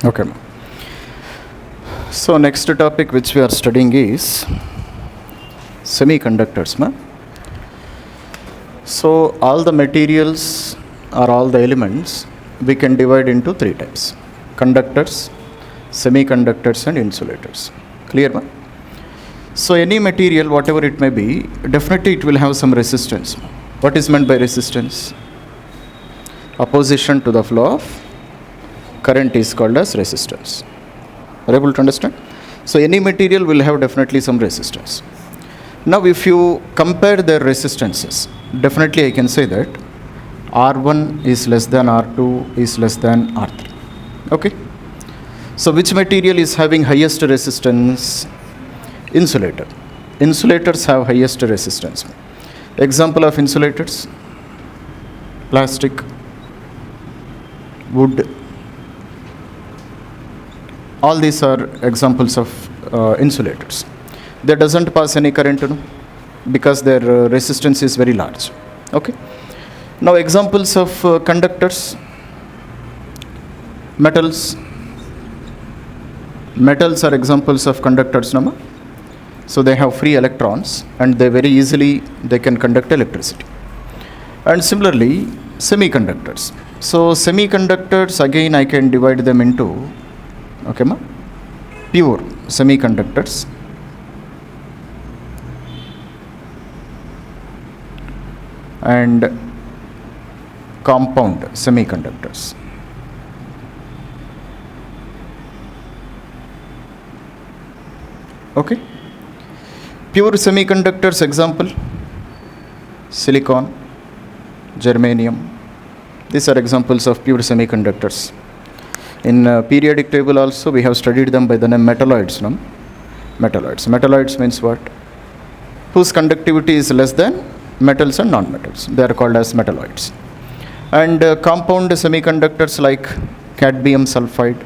Okay. So next topic which we are studying is semiconductors. So all the materials or all the elements we can divide into three types: conductors, semiconductors and insulators. Clear? So any material, whatever it may be, definitely it will have some resistance. What is meant by resistance? Opposition to the flow of current is called as resistance. Are you able to understand? So any material will have definitely some resistance. Now if you compare their resistances, definitely I can say that R1 is less than R2 is less than R3. Okay? So which material is having highest resistance? Insulator. Insulators have highest resistance. Example of insulators: plastic, wood. All these are examples of insulators. They doesn't pass any current, because their resistance is very large. Okay. Now examples of conductors: metals. Metals are examples of conductors. So they have free electrons and they very easily they can conduct electricity. And similarly semiconductors. So semiconductors, again I can divide them into pure semiconductors and compound semiconductors. Okay. Pure semiconductors example: silicon, germanium. These are examples of pure semiconductors. In periodic table also we have studied them by the name metalloids. Metalloids. Metalloids means what? Whose conductivity is less than metals and non-metals. They are called as metalloids. And compound semiconductors like cadmium sulfide,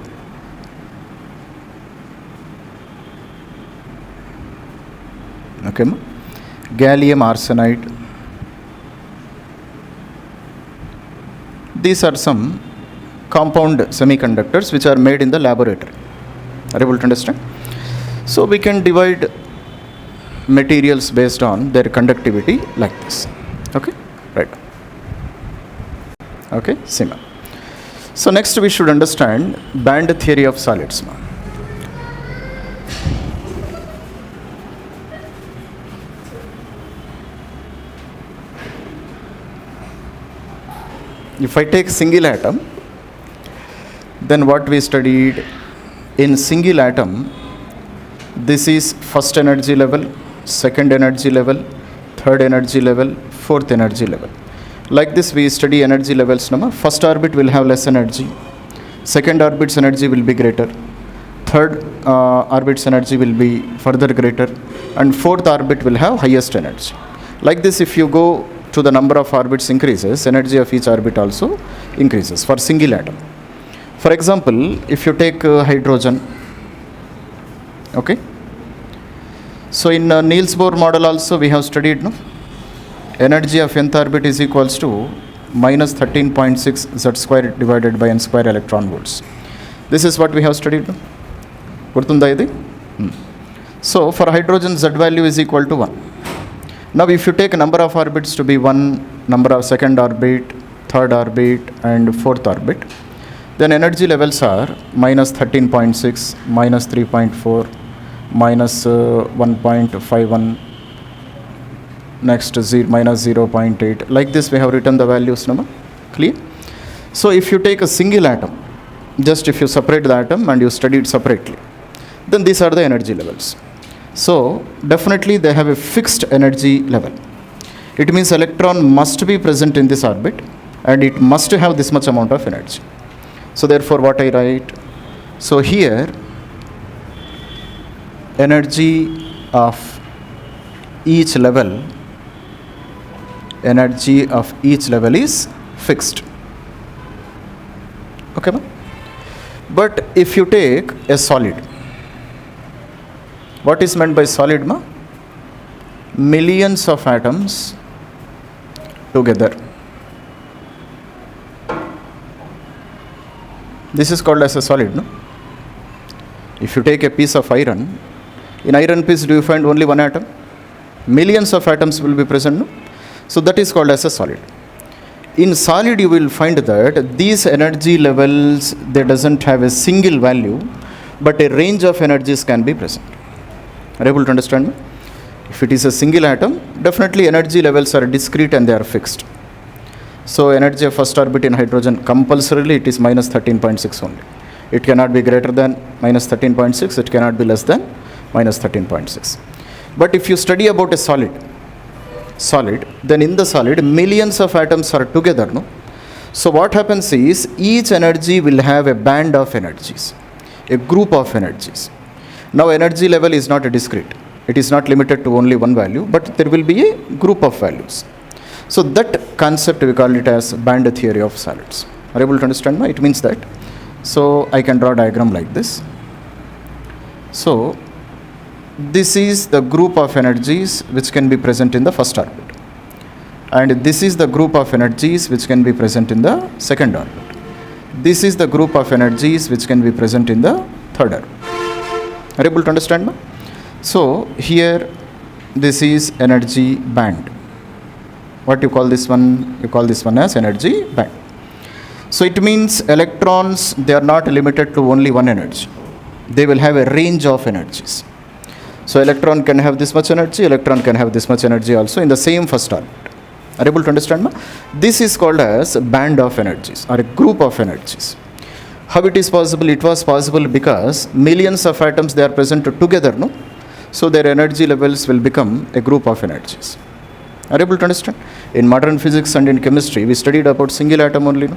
gallium arsenide. These are some compound semiconductors which are made in the laboratory. Are you able to understand? So we can divide materials based on their conductivity like this. Okay, right. Okay, similar. So next we should understand band theory of solids. If I take single atom, then what we studied in single atom, this is first energy level, second energy level, third energy level, fourth energy level. Like this we study energy levels. First orbit will have less energy, second orbit's energy will be greater, third orbit's energy will be further greater, and fourth orbit will have highest energy. Like this, if you go to the number of orbits increases, energy of each orbit also increases for single atom. For example, if you take hydrogen, okay. So in Niels Bohr model also we have studied, energy of nth orbit is equals to minus 13.6 z square divided by n square electron volts. This is what we have studied. So for hydrogen, z value is equal to 1. Now if you take a number of orbits to be 1, number of second orbit, third orbit and fourth orbit, then energy levels are minus 13.6, minus 3.4, minus 1.51, next minus 0.8. Like this we have written the values. Clear? So if you take a single atom, just if you separate the atom and you study it separately, then these are the energy levels. So definitely they have a fixed energy level. It means electron must be present in this orbit and it must have this much amount of energy. So therefore what I write? So here energy of each level is fixed. Okay. But if you take a solid, what is meant by solid? Millions of atoms together. This is called as a solid, no? If you take a piece of iron, in iron piece do you find only one atom? Millions of atoms will be present, no? So that is called as a solid. In solid you will find that these energy levels, they doesn't have a single value, but a range of energies can be present. Are you able to understand me? If it is a single atom, definitely energy levels are discrete and they are fixed. So energy of first orbit in hydrogen, compulsorily it is minus 13.6 only. It cannot be greater than minus 13.6, it cannot be less than minus 13.6. But if you study about a solid, then in the solid, millions of atoms are together, no? So what happens is, each energy will have a band of energies, a group of energies. Now energy level is not a discrete. It is not limited to only one value, but there will be a group of values. So that concept we call it as band theory of solids. Are you able to understand? It means that. So I can draw a diagram like this. So this is the group of energies which can be present in the first orbit. And this is the group of energies which can be present in the second orbit. This is the group of energies which can be present in the third orbit. Are you able to understand? So here this is energy band. What you call this one? You call this one as energy band. So it means electrons, they are not limited to only one energy. They will have a range of energies. So electron can have this much energy, electron can have this much energy also in the same first orbit. Are you able to understand? This is called as a band of energies or a group of energies. How it is possible? It was possible because millions of atoms, they are present together, no? So their energy levels will become a group of energies. Are you able to understand? In modern physics and in chemistry, we studied about single atom only, no?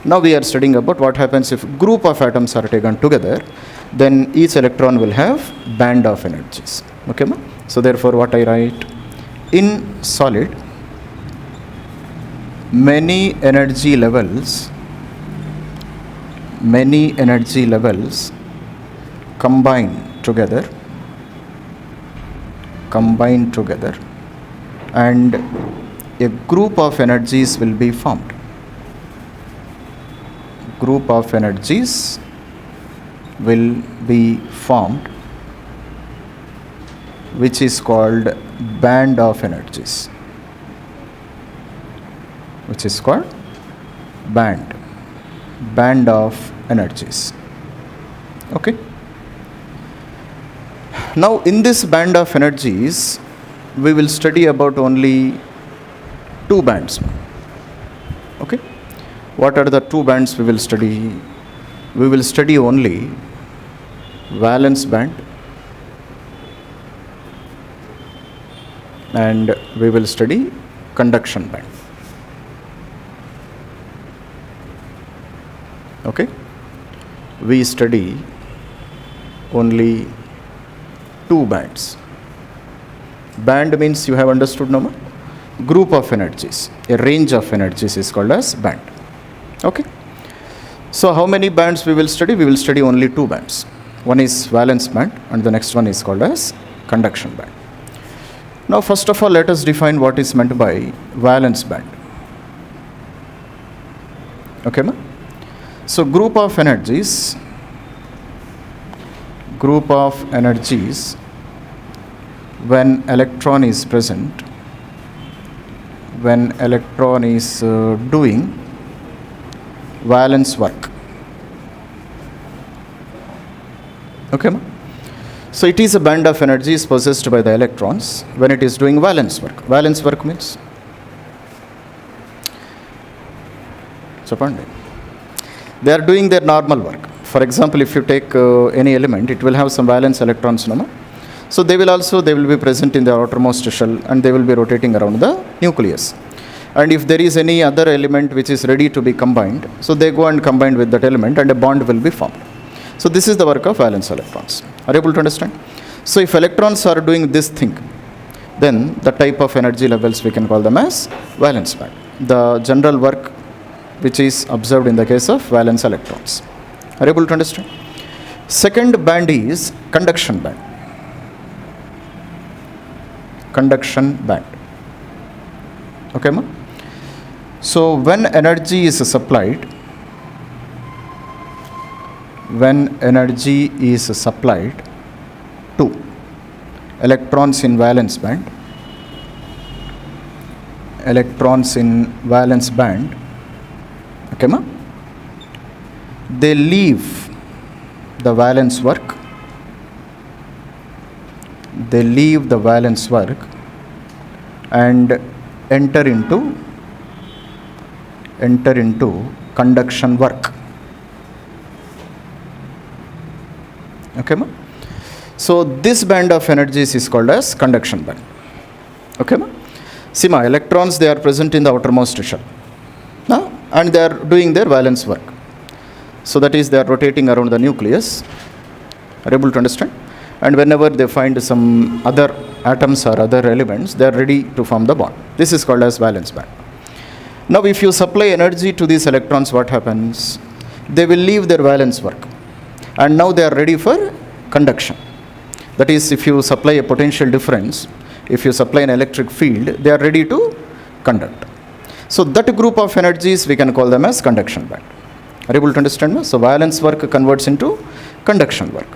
Now we are studying about what happens if group of atoms are taken together, then each electron will have band of energies. Okay, ma? So therefore what I write? In solid, many energy levels combine together and a group of energies will be formed. Group of energies will be formed, which is called band of energies. Which is called band of energies. Okay. Now in this band of energies, we will study about only two bands. Okay. What are the two bands we will study? We will study only valence band and we will study conduction band. Okay. We study only two bands. Band means you have understood, no? Group of energies, a range of energies is called as band. Okay. So how many bands we will study? We will study only two bands. One is valence band and the next one is called as conduction band. Now first of all, let us define what is meant by valence band. Okay, ma? So group of energies when electron is present, when electron is doing valence work. Okay, ma? So it is a band of energies possessed by the electrons when it is doing valence work. Valence work means? They are doing their normal work. For example, if you take any element, it will have some valence electrons, no? So they will be present in the outermost shell and they will be rotating around the nucleus. And if there is any other element which is ready to be combined, so they go and combine with that element and a bond will be formed. So this is the work of valence electrons. Are you able to understand? So if electrons are doing this thing, then the type of energy levels we can call them as valence band. The general work which is observed in the case of valence electrons. Are you able to understand? Second band is conduction band. Conduction band. Okay, ma? So when energy is supplied when energy is supplied to electrons in valence band, okay ma, they leave the valence work, and enter into conduction work. Okay ma? So this band of energies is called as conduction band. Okay ma? See ma, electrons, they are present in the outermost shell, and they are doing their valence work. So that is, they are rotating around the nucleus. Are you able to understand? And whenever they find some other atoms or other elements, they are ready to form the bond. This is called as valence band. Now if you supply energy to these electrons, what happens? They will leave their valence work, and now they are ready for conduction. That is, if you supply a potential difference, if you supply an electric field, they are ready to conduct. So that group of energies, we can call them as conduction band. Are you able to understand? So valence work converts into conduction work.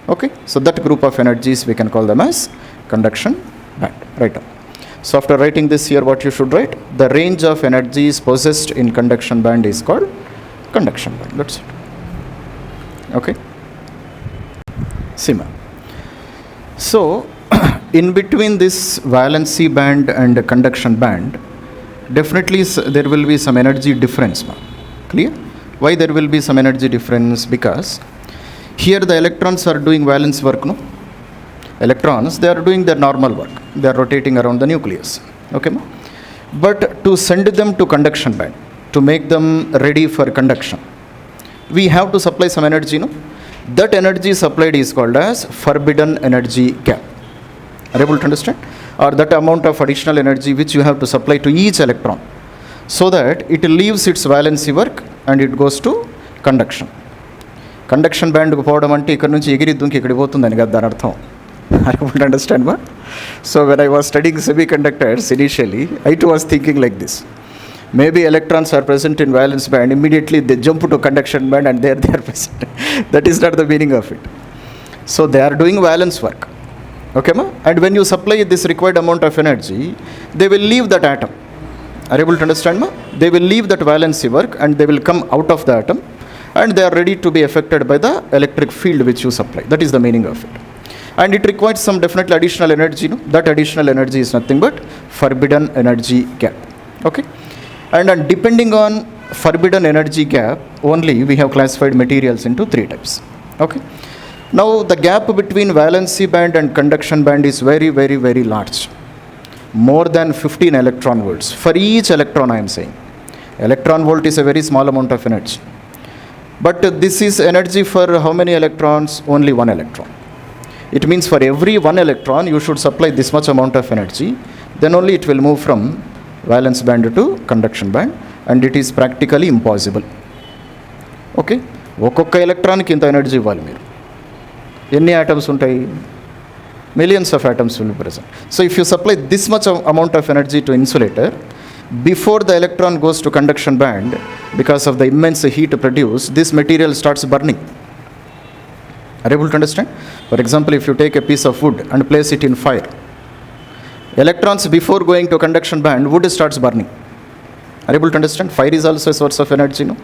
Okay, so that group of energies, we can call them as conduction band. Right. So after writing this here, what you should write? The range of energies possessed in conduction band is called conduction band. That's it. Okay. Sima. So in between this valency band and conduction band, definitely there will be some energy difference. Clear? Why there will be some energy difference? Because here the electrons are doing valence work, no? Electrons, they are doing their normal work. They are rotating around the nucleus. Okay, ma? But to send them to conduction band, to make them ready for conduction, we have to supply some energy, no? That energy supplied is called as forbidden energy gap. Are you able to understand? Or that amount of additional energy which you have to supply to each electron, so that it leaves its valency work and it goes to conduction. Conduction band ku povadam ante ikkada nunchi egiri dunki ikkadi potundani kada dani artham. Are you able to understand ma? So when I was studying semiconductors initially, I too was thinking like this. Maybe electrons are present in valence band, immediately they jump to conduction band and there they are present. That is not the meaning of it. So they are doing valence work. Okay ma? And when you supply this required amount of energy, they will leave that atom. Are you able to understand ma? They will leave that valency work and they will come out of the atom, and they are ready to be affected by the electric field which you supply. That is the meaning of it. And it requires some definitely additional energy. No? That additional energy is nothing but forbidden energy gap. Okay. And depending on forbidden energy gap, only we have classified materials into three types. Okay. Now the gap between valency band and conduction band is very, very, very large. More than 15 electron volts. For each electron I am saying. Electron volt is a very small amount of energy. But this is energy for how many electrons? Only one electron. It means for every one electron you should supply this much amount of energy. Then only it will move from valence band to conduction band, and it is practically impossible. Okay? ఒక్కొక్క ఎలక్ట్రాన్కి ఇంత energy ఇవ్వాలి మీరు. ఎన్ని atoms ఉంటాయి? Millions of atoms will be present. So if you supply this much amount of energy to insulator, before the electron goes to conduction band, because of the immense heat produced, this material starts burning. Are you able to understand? For example, if you take a piece of wood and place it in fire, electrons before going to conduction band, wood starts burning. Are you able to understand? Fire is also a source of energy, no?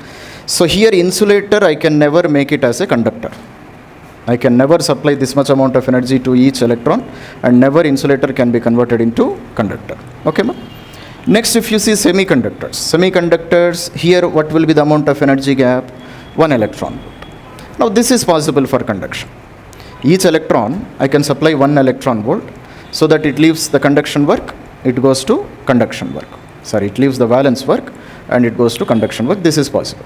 So here insulator, I can never make it as a conductor. I can never supply this much amount of energy to each electron, and never insulator can be converted into conductor. Okay, ma? Next, if you see semiconductors, here what will be the amount of energy gap? 1 electron volt. Now this is possible for conduction. Each electron, I can supply 1 electron volt, so that it leaves the conduction work, it goes to conduction work. Sorry, it leaves the valence work and it goes to conduction work. This is possible.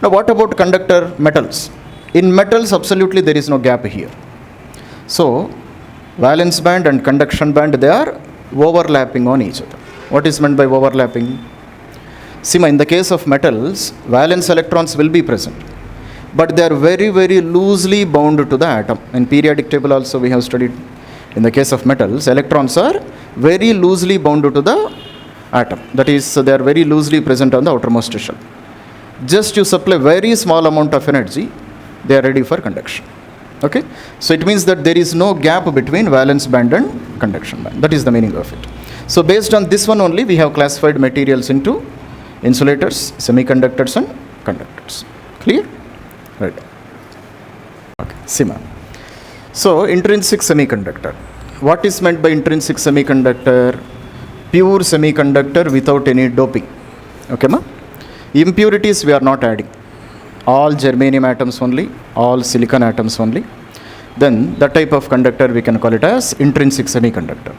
Now what about conductor metals? In metals, absolutely there is no gap here. So valence band and conduction band, they are overlapping on each other. What is meant by overlapping? See, in the case of metals, valence electrons will be present, but they are very, very loosely bound to the atom. In periodic table also we have studied, in the case of metals, electrons are very loosely bound to the atom. That is, they are very loosely present on the outermost shell. Just you supply very small amount of energy, they are ready for conduction. Okay, so it means that there is no gap between valence band and conduction band. That is the meaning of it. So based on this one only, we have classified materials into insulators, semiconductors and conductors. Clear? Right. Okay, Sima. So intrinsic semiconductor. What is meant by intrinsic semiconductor? Pure semiconductor without any doping. Okay, ma? Impurities we are not adding. All germanium atoms only, all silicon atoms only. Then that type of conductor we can call it as intrinsic semiconductor.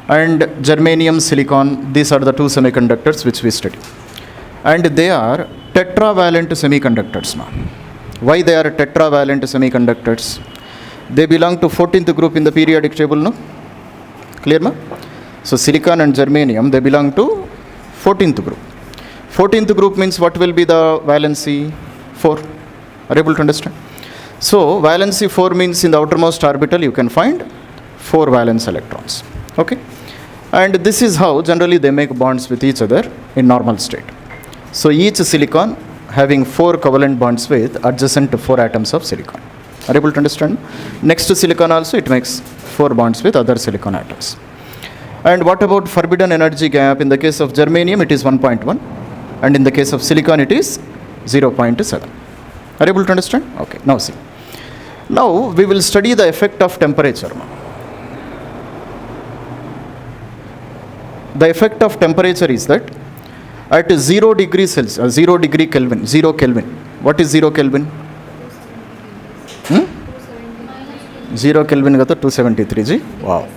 And germanium, silicon, these are the two semiconductors which we study. And they are tetravalent semiconductors. Ma. Why they are tetravalent semiconductors? They belong to 14th group in the periodic table, no? Clear, ma? So silicon and germanium, they belong to 14th group. 14th group means what will be the valency? 4. Are you able to understand? So valency 4 means in the outermost orbital you can find 4 valence electrons. Okay? And this is how generally they make bonds with each other in normal state. So each silicon having 4 covalent bonds with adjacent 4 atoms of silicon. Are you able to understand? Next to silicon also it makes 4 bonds with other silicon atoms. And what about forbidden energy gap? In the case of germanium it is 1.1 and in the case of silicon it is 0.7. Are you able to understand? Okay, now see. Now we will study the effect of temperature. The effect of temperature is that at 0 degree Celsius, 0 degree Kelvin, 0 Kelvin. What is 0 Kelvin? 0 Kelvin is 273 G. Wow.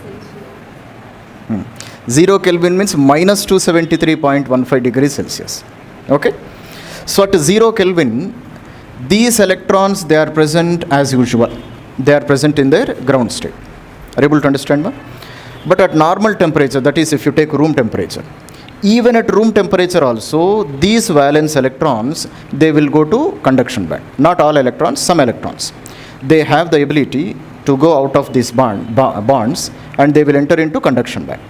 0 Kelvin means minus 273.15 degrees Celsius. Okay. So at 0 Kelvin, these electrons, they are present as usual. They are present in their ground state. Are you able to understand? Ma? But at normal temperature, that is if you take room temperature, even at room temperature also, these valence electrons, they will go to conduction band. Not all electrons, some electrons. They have the ability to go out of these bonds and they will enter into conduction band.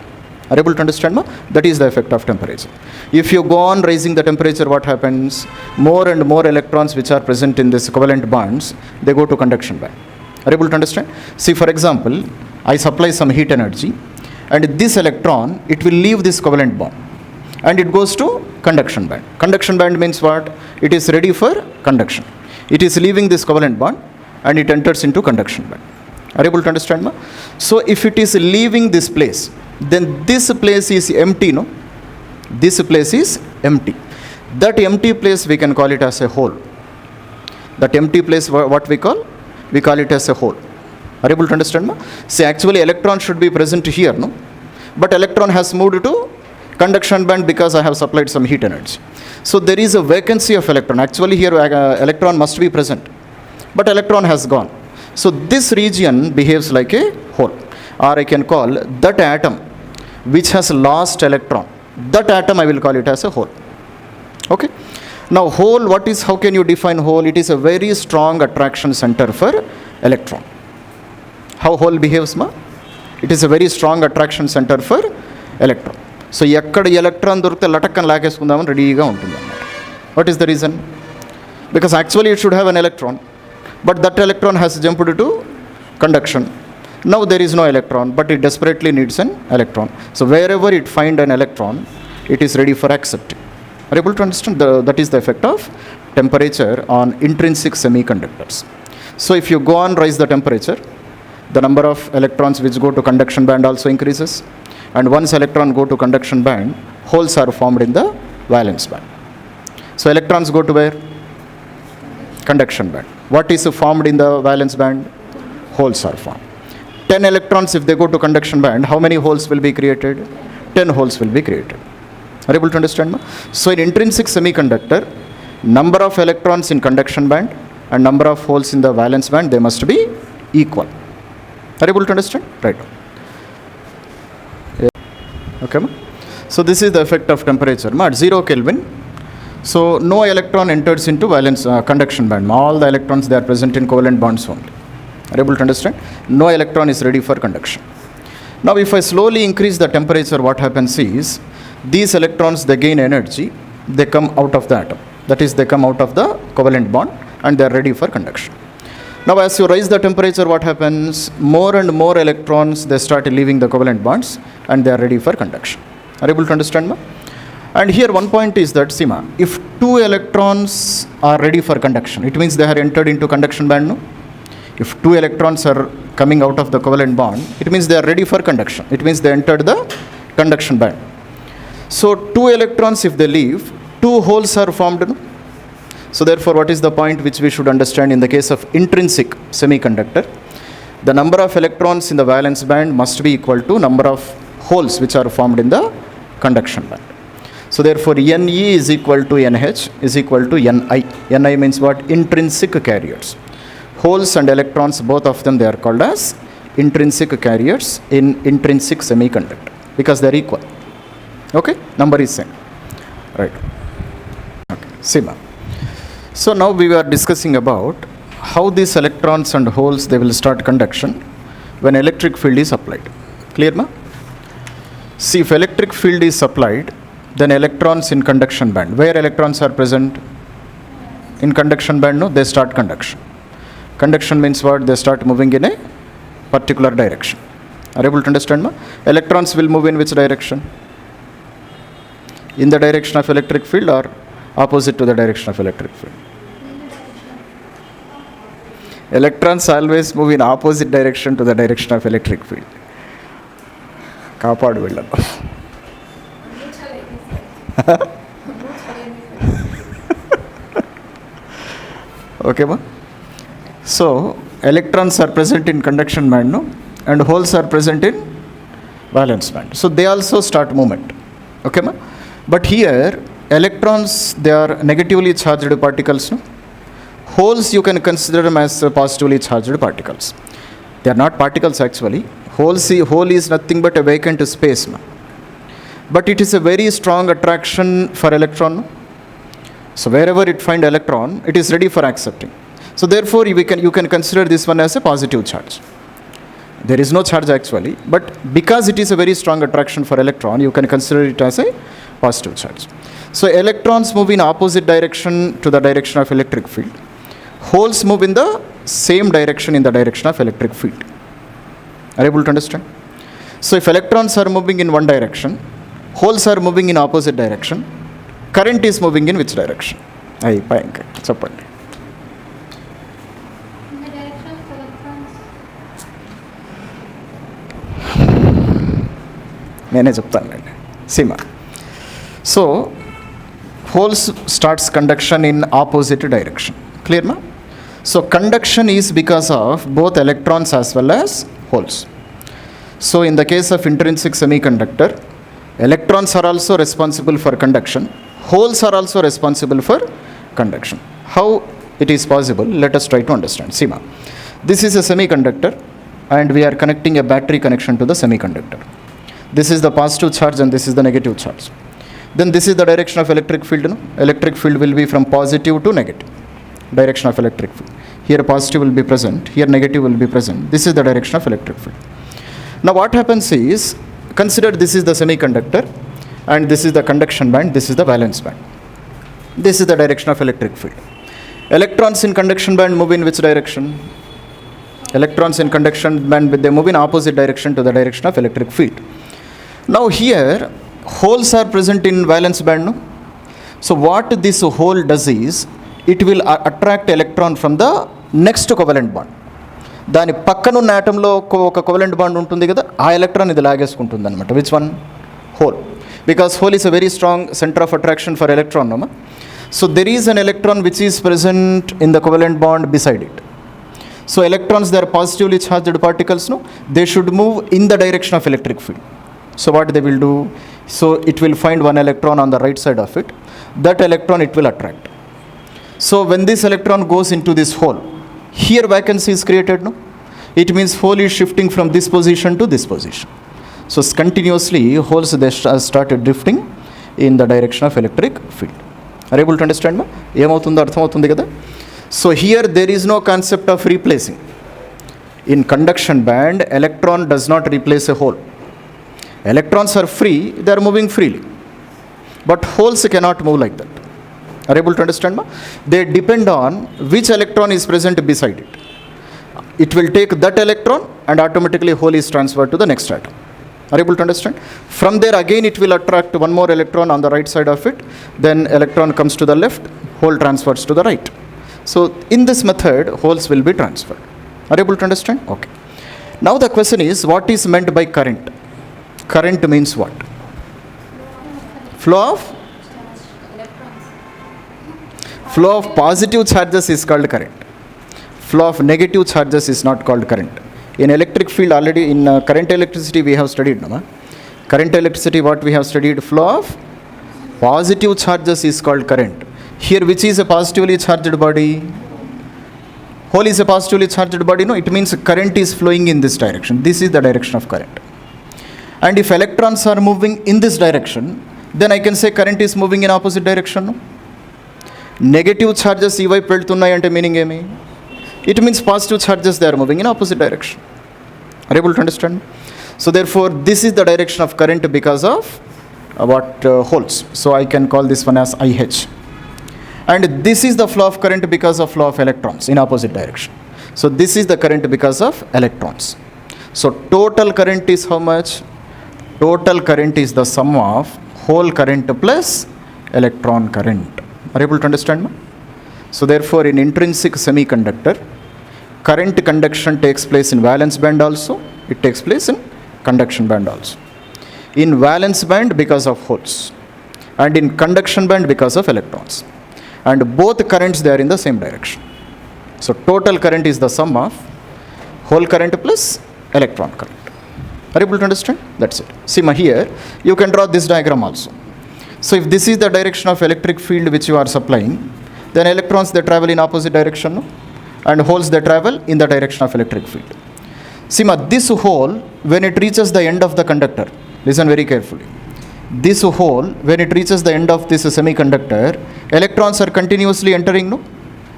Are you able to understand? Ma? That is the effect of temperature. If you go on raising the temperature, what happens? More and more electrons which are present in this covalent bonds, they go to conduction band. Are you able to understand? See, for example, I supply some heat energy and this electron, it will leave this covalent bond and it goes to conduction band. Conduction band means what? It is ready for conduction. It is leaving this covalent bond and it enters into conduction band. Are you able to understand? Ma? So if it is leaving this place, then this place is empty, no? This place is empty. That empty place we can call it as a hole. That empty place, what we call? We call it as a hole. Are you able to understand? Ma? See, actually electron should be present here, no? But electron has moved to conduction band because I have supplied some heat energy. So there is a vacancy of electron. Actually here electron must be present, but electron has gone. So this region behaves like a hole, or I can call that atom which has lost electron. That atom I will call it as a hole. Okay. Now hole, how can you define hole? It is a very strong attraction center for electron. How hole behaves, ma? It is a very strong attraction center for electron. So ekkada electron dorukte latakkan lagesukundam ready ga untundi. What is the reason? Because actually it should have an electron, but that electron has jumped to conduction. Now there is no electron, but it desperately needs an electron. So wherever it finds an electron, it is ready for accepting. Are you able to understand? That is the effect of temperature on intrinsic semiconductors. So if you go on raise the temperature, the number of electrons which go to conduction band also increases. And once electron go to conduction band, holes are formed in the valence band. So electrons go to where? Conduction band. What is formed in the valence band? Holes are formed. 10 electrons, if they go to conduction band, how many holes will be created? 10 holes will be created. Are you able to understand? Ma? So in intrinsic semiconductor, number of electrons in conduction band and number of holes in the valence band, they must be equal. Are you able to understand? Right. Yeah. Okay. Ma? So this is the effect of temperature. Ma? At 0 Kelvin, so no electron enters into valence conduction band. All the electrons, they are present in covalent bonds only. Are you able to understand? No electron is ready for conduction. Now if I slowly increase the temperature, what happens is, these electrons, they gain energy, they come out of the atom. That is, they come out of the covalent bond and they are ready for conduction. Now as you raise the temperature, what happens? More and more electrons, they start leaving the covalent bonds and they are ready for conduction. Are you able to understand, ma? And here one point is that, see, ma, if two electrons are ready for conduction, it means they are entered into conduction band, no? If two electrons are coming out of the covalent bond, it means they are ready for conduction. It means they entered the conduction band. So two electrons, if they leave, two holes are formed, no? So therefore, what is the point which we should understand in the case of intrinsic semiconductor? The number of electrons in the valence band must be equal to number of holes which are formed in the conduction band. So therefore, Ne is equal to Nh is equal to Ni. Ni means what? Intrinsic carriers. Holes and electrons, both of them, they are called as intrinsic carriers in intrinsic semiconductor because they are equal. Okay? Number is same. Right. Okay. Sima. So now we were discussing about how these electrons and holes, they will start conduction when electric field is applied. Clear, ma? See, if electric field is applied, then electrons in conduction band. Where electrons are present? In conduction band, no? They start conduction. Conduction means what? They start moving in a particular direction. Are you able to understand, ma? Electrons will move in which direction? In the direction of electric field or opposite to the direction of electric field? Electrons always move in opposite direction to the direction of electric field. Kaapadu vellanu. Okay, ma? So electrons are present in conduction band, no? And holes are present in valence band. So they also start movement. Okay, ma? But here electrons, they are negatively charged particles, no? Holes you can consider them as positively charged particles. They are not particles actually. Hole is nothing but a vacant space, no? But it is a very strong attraction for electron, no? So wherever it finds electron, it is ready for accepting. So therefore you can consider this one as a positive charge. There is no charge actually, but because it is a very strong attraction for electron, you can consider it as a positive charge. So electrons move in opposite direction to the direction of electric field. Holes move in the same direction in the direction of electric field. Are you able to understand? So if electrons are moving in one direction, holes are moving in opposite direction, current is moving in which direction? Suppose. నేనే చెప్తానులేండి. Seema. So holes starts conduction in opposite direction. Clear, ma? So conduction is because of both electrons as well as holes. So in the case of intrinsic semiconductor, electrons are also responsible for conduction. Holes are also responsible for conduction. How it is possible? Let us try to understand. See, ma, this is a semiconductor and we are connecting a battery connection to the semiconductor. This is the positive charge and this is the negative charge. Then this is the direction of electric field. No? Electric field will be from positive to negative. Direction of electric field. Here positive will be present. Here negative will be present. This is the direction of electric field. Now what happens is, consider this is the semiconductor and this is the conduction band. This is the valence band. This is the direction of electric field. Electrons in conduction band move in which direction? Electrons in conduction band, they move in opposite direction to the direction of electric field. Now here holes are present in valence band, no? So what this hole does is, it will attract electron from the next covalent bond. దాని పక్కనున్న ఆటంలో ఒక covalent bond ఉంటుంది కదా, ఆ electron ఇది లాగేసుకుంటుంది అనమాట. Which one? Whole. Because whole is a very strong centre of attraction for electron. So there is an electron which is present in the covalent bond beside it. So electrons, they are positively charged particles, no? They should move in the direction of electric field. So what they will do? So it will find one electron on the right side of it. That electron it will attract. So when this electron goes into this hole, here vacancy is created, no? It means hole is shifting from this position to this position. So continuously holes, they started drifting in the direction of electric field. Are you able to understand, ma? ఏమవుతుందో అర్థమవుతుంది కదా? So here there is no concept of replacing. In conduction band, electron does not replace a hole. Electrons are free, they are moving freely. But holes cannot move like that. Are you able to understand, ma? They depend on which electron is present beside it. it will take that electron and automatically hole is transferred to the next atom. Are you able to understand? From there again it will attract one more electron on the right side of it, then electron comes to the left, hole transfers to the right. So in this method, holes will be transferred. Are you able to understand? Okay. Now the question is, what is meant by current? Current means what? Flow of positive charges is called current. Flow of negative charges is not called current. In electric field already, in current electricity we have studied. No? Current electricity, what we have studied? Flow of positive charges is called current. Here which is a positively charged body? Hole is a positively charged body. No, it means current is flowing in this direction. This is the direction of current. And if electrons are moving in this direction, then I can say current is moving in opposite direction. No? Negative charges ఈ వైపు వెళ్తున్నాయి అంటే meaning ఏమి? It means positive charges, they are moving in opposite direction. Are you able to understand? So therefore this is the direction of current because of holes. So I can call this one as IH. And this is the flow of current because of flow of electrons in opposite direction. So this is the current because of electrons. So total current is how much? Total current is the sum of hole current plus electron current. Are you able to understand? So therefore in intrinsic semiconductor, current conduction takes place in valence band also, it takes place in conduction band also. In valence band because of holes, and in conduction band because of electrons. And both currents, they are in the same direction. So total current is the sum of hole current plus electron current. Are you able to understand? That's it. See here, you can draw this diagram also. So if this is the direction of electric field which you are supplying, then electrons, they travel in opposite direction, no? And holes, they travel in the direction of electric field. See this hole, when it reaches the end of the conductor, listen very carefully. This hole, when it reaches the end of this semiconductor, electrons are continuously entering, no?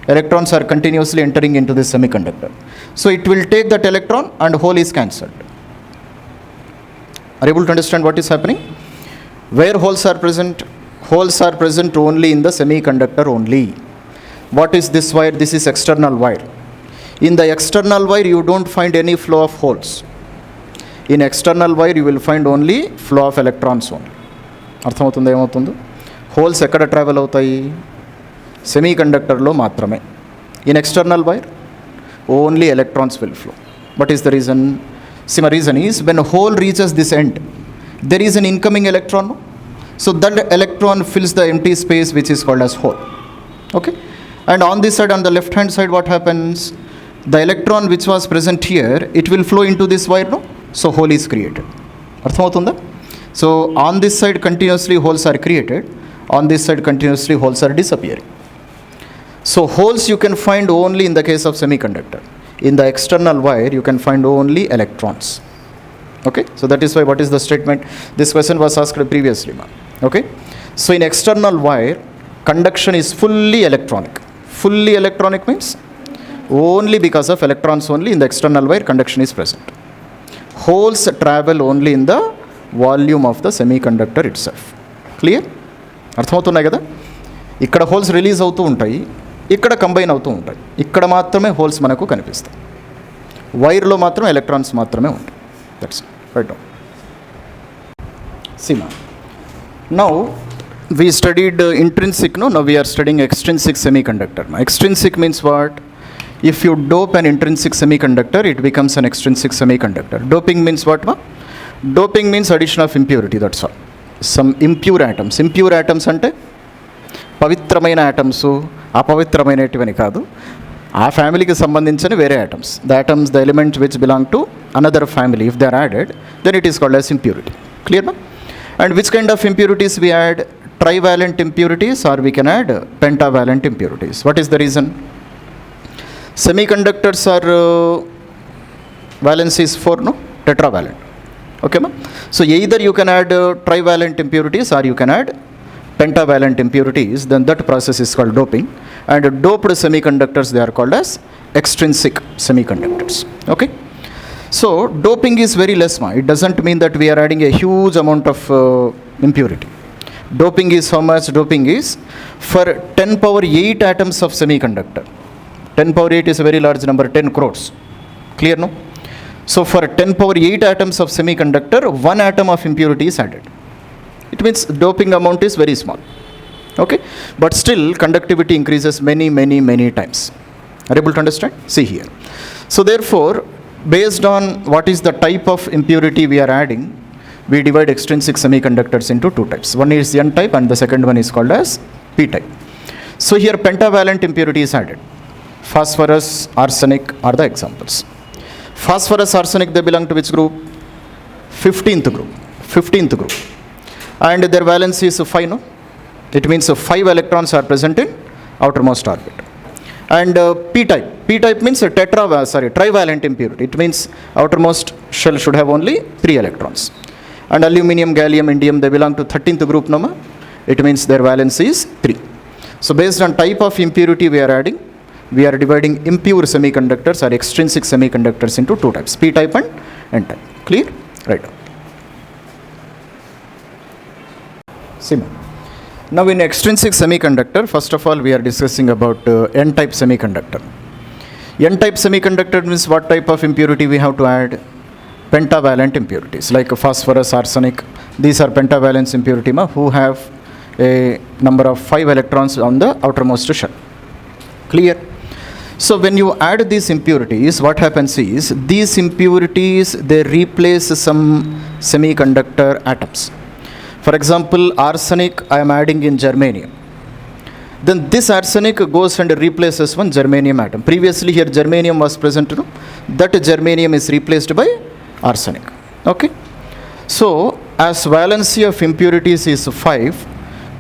Electrons are continuously entering into this semiconductor. So it will take that electron and hole is cancelled. Are you able to understand what is happening? Where holes are present? Holes are present only in the semiconductor only. What is this wire? This is external wire. In the external wire, you don't find any flow of holes. In external wire, you will find only flow of electrons only. అర్థమవుతుందో ఏమవుతుందో? Holes ఎక్కడ travel అవుతాయి? సెమీకండక్టర్లో మాత్రమే. In external wire, only electrons will flow. What is the reason? See, my reason is when a hole reaches this end, there is an incoming electron. So that electron fills the empty space which is called as hole. Okay? And on this side, on the left hand side, what happens? The electron which was present here, it will flow into this wire, no? So hole is created. అర్థమవుతుందా? So on this side continuously holes are created, on this side continuously holes are disappearing. So holes you can find only in the case of semiconductor. In the external wire you can find only electrons. Okay, so that is why, what is the statement? This question was asked previously. Okay, so in external wire, conduction is fully electronic. Fully electronic means only because of electrons only in the external wire conduction is present. Holes travel only in the volume of the semiconductor itself. Clear? అర్థమవుతున్నాయి కదా? ఇక్కడ holes release అవుతూ ఉంటాయి, ఇక్కడ combine అవుతూ ఉంటాయి. ఇక్కడ మాత్రమే holes మనకు కనిపిస్తాయి. వైర్లో మాత్రం ఎలక్ట్రాన్స్ మాత్రమే ఉంటాయి. That's right. Seema, now we studied intrinsic, no? Now we are studying extrinsic semiconductor. Extrinsic means what? If you dope an intrinsic semiconductor, it becomes an extrinsic semiconductor. Doping means what? Doping means addition of impurity, that's all. Some impure atoms. Impure atoms ante పవిత్రమైన atoms, అపవిత్రమైనటివని కాదు, ఆ ఫ్యామిలీకి సంబంధించిన వేరే atoms. The atoms, the element which belong to another family, if they are added, then it is called as impurity. Clear నా? And which kind of impurities we add? Trivalent impurities, or we can add pentavalent impurities. What is the reason? Semiconductors are valence is 4, no? Tetravalent. Okay, ma? So either you can add trivalent impurities or you can add pentavalent impurities. Then that process is called doping. And doped semiconductors, they are called as extrinsic semiconductors. Okay? So doping is very less, ma. It doesn't mean that we are adding a huge amount of impurity. Doping is how much? Doping is for 10 power 8 atoms of semiconductor. 10 power 8 is a very large number, 10 crores. Clear, no? So for 10 power 8 atoms of semiconductor, 1 atom of impurity is added. It means doping amount is very small. Okay? But still conductivity increases many times. Are you able to understand? See here. So therefore, based on what is the type of impurity we are adding, we divide extrinsic semiconductors into two types. One is N type and the second one is called as P type. So here pentavalent impurity is added. Phosphorus, arsenic are the examples. Phosphorus, arsenic, they belong to which group? 15th group. 15th group. And their valency is 5, no? It means 5 electrons are present in outermost orbit. And P type. P type means a trivalent impurity. It means outermost shell should have only 3 electrons. And aluminium, gallium, indium, they belong to 13th group, no? It means their valency is 3. So based on type of impurity we are adding, we are dividing impure semiconductors or extrinsic semiconductors into two types, P type and N type. Clear? Right. See, now in extrinsic semiconductor, first of all, we are discussing about N type semiconductor. N type semiconductor means what type of impurity we have to add? Pentavalent impurities like phosphorus, arsenic. These are pentavalent impurity who have a number of 5 electrons on the outermost shell. Clear? So when you add these impurities, what happens is these impurities, they replace some semiconductor atoms. For example, arsenic I am adding in germanium. Then this arsenic goes and replaces one germanium atom. Previously here germanium was present, no? That germanium is replaced by arsenic. Okay? So as valency of impurities is 5,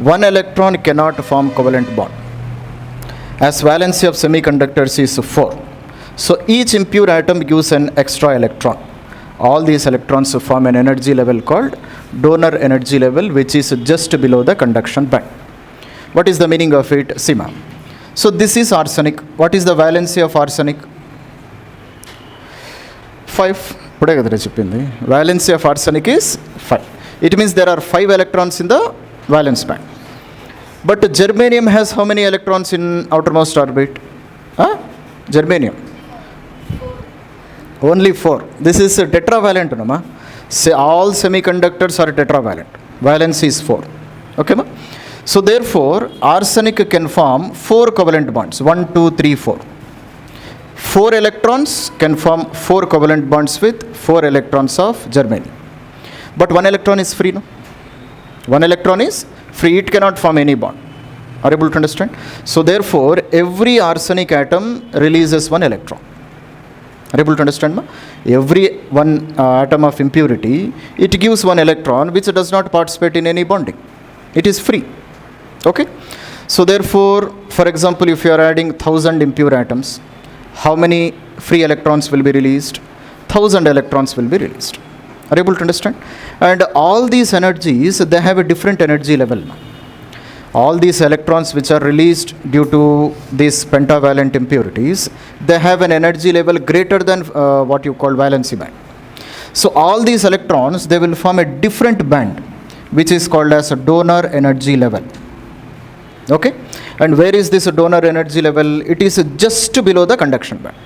one electron cannot form covalent bond. As valency of semiconductors is 4. So each impure atom gives an extra electron. All these electrons form an energy level called donor energy level, which is just below the conduction band. What is the meaning of it? See, ma'am. So this is arsenic. What is the valency of arsenic? 5. Valency of arsenic is 5. It means there are 5 electrons in the valence band. But germanium has how many electrons in outermost orbit? Germanium. Only 4. This is a tetravalent, no, ma? Say all semiconductors are tetravalent. Valency is 4. Okay, ma? So therefore, arsenic can form 4 covalent bonds. 1, 2, 3, 4. 4 electrons can form 4 covalent bonds with 4 electrons of germanium. But 1 electron is free, no? 1 electron is free. It cannot form any bond. Are you able to understand? So therefore, every arsenic atom releases 1 electron. Are you able to understand, ma? Every one atom of impurity, it gives 1 electron which does not participate in any bonding. It is free. Okay? So therefore, for example, if you are adding 1000 impure atoms, how many free electrons will be released? 1000 electrons will be released. Are you able to understand? And all these energies, they have a different energy level. All these electrons which are released due to these pentavalent impurities, they have an energy level greater than what you call valency band. So all these electrons, they will form a different band, which is called as a donor energy level. Okay? And where is this donor energy level? It is just below the conduction band.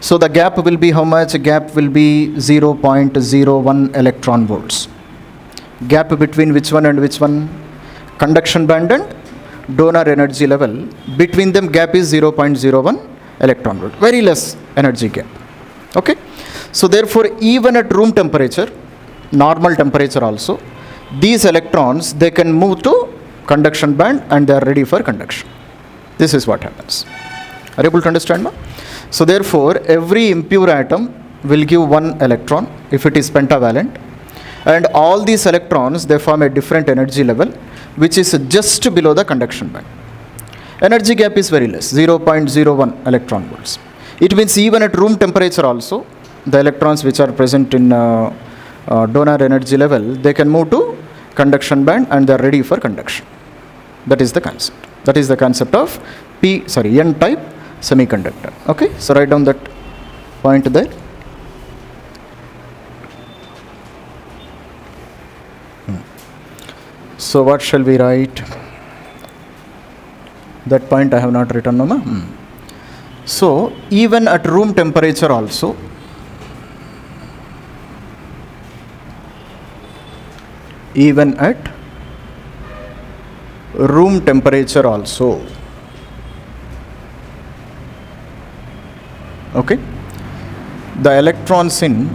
So the gap will be how much? Gap will be 0.01 electron volts. Gap between which one and which one? Conduction band and donor energy level. Between them gap is 0.01 electron volt. Very less energy gap. Okay? So therefore, even at room temperature, normal temperature also, these electrons, they can move to conduction band and they are ready for conduction. This is what happens. Are you able to understand, ma? So therefore, every impure atom will give 1 electron if it is pentavalent, and all these electrons, they form a different energy level which is just below the conduction band. Energy gap is very less, 0.01 electron volts. It means even at room temperature also, the electrons which are present in donor energy level, they can move to conduction band and they are ready for conduction. That is the concept. That is the concept of N type semiconductor. Okay, so write down that point there. So what shall we write? That point I have not written, no, ma? So even at room temperature also, even at room temperature also. Okay, the electrons in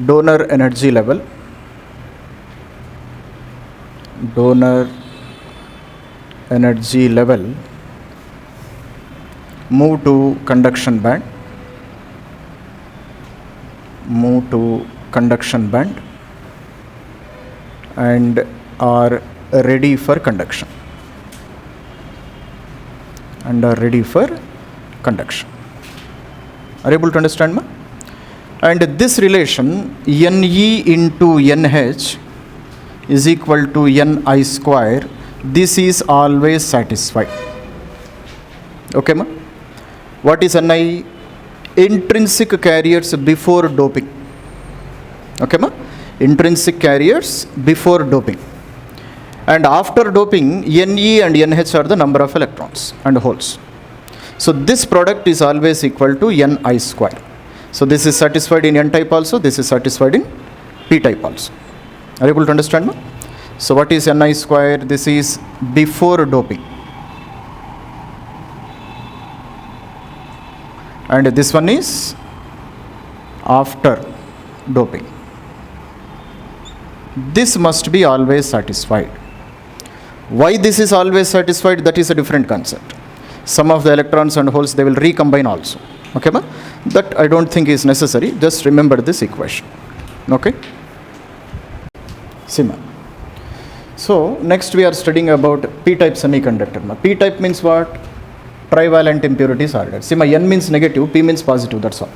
donor energy level move to conduction band and are ready for conduction. Are able to understand, ma? And this relation Ne into Nh is equal to Ni square. This is always satisfied. Okay, ma? What is Ni? Intrinsic carriers before doping. Okay, ma? Intrinsic carriers before doping. And after doping, Ne and Nh are the number of electrons and holes. So this product is always equal to Ni square. So this is satisfied in N-type also, this is satisfied in P-type also. Are you able to understand, ma? So what is Ni square? This is before doping. And this one is after doping. This must be always satisfied. Why this is always satisfied? That is a different concept. Some of the electrons and holes, they will recombine also. Okay, ma? That I don't think is necessary. Just remember this equation. Okay? See, ma. So next we are studying about P-type semiconductor. Ma. P-type means what? Trivalent impurities ordered. See, ma, N means negative, P means positive, that's all.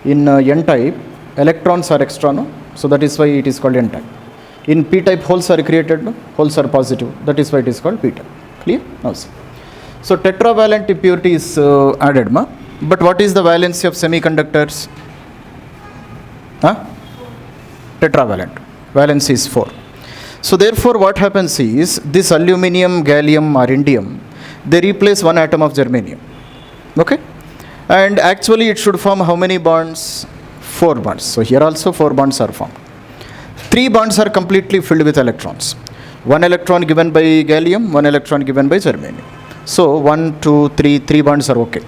In N-type, electrons are extra, no? So that is why it is called N-type. In P-type, holes are created, no? Holes are positive. That is why it is called P-type. Clear? Now see. So tetravalent impurity is added, ma. But what is the valency of semiconductors? Huh? Tetravalent. Valency is 4. So therefore what happens is, this aluminum, gallium or indium, they replace one atom of germanium. Okay? And actually it should form how many bonds? 4 bonds. So here also 4 bonds are formed. 3 bonds are completely filled with electrons. 1 electron given by gallium, 1 electron given by germanium. So 1, 2, 3, 3 bonds are okay.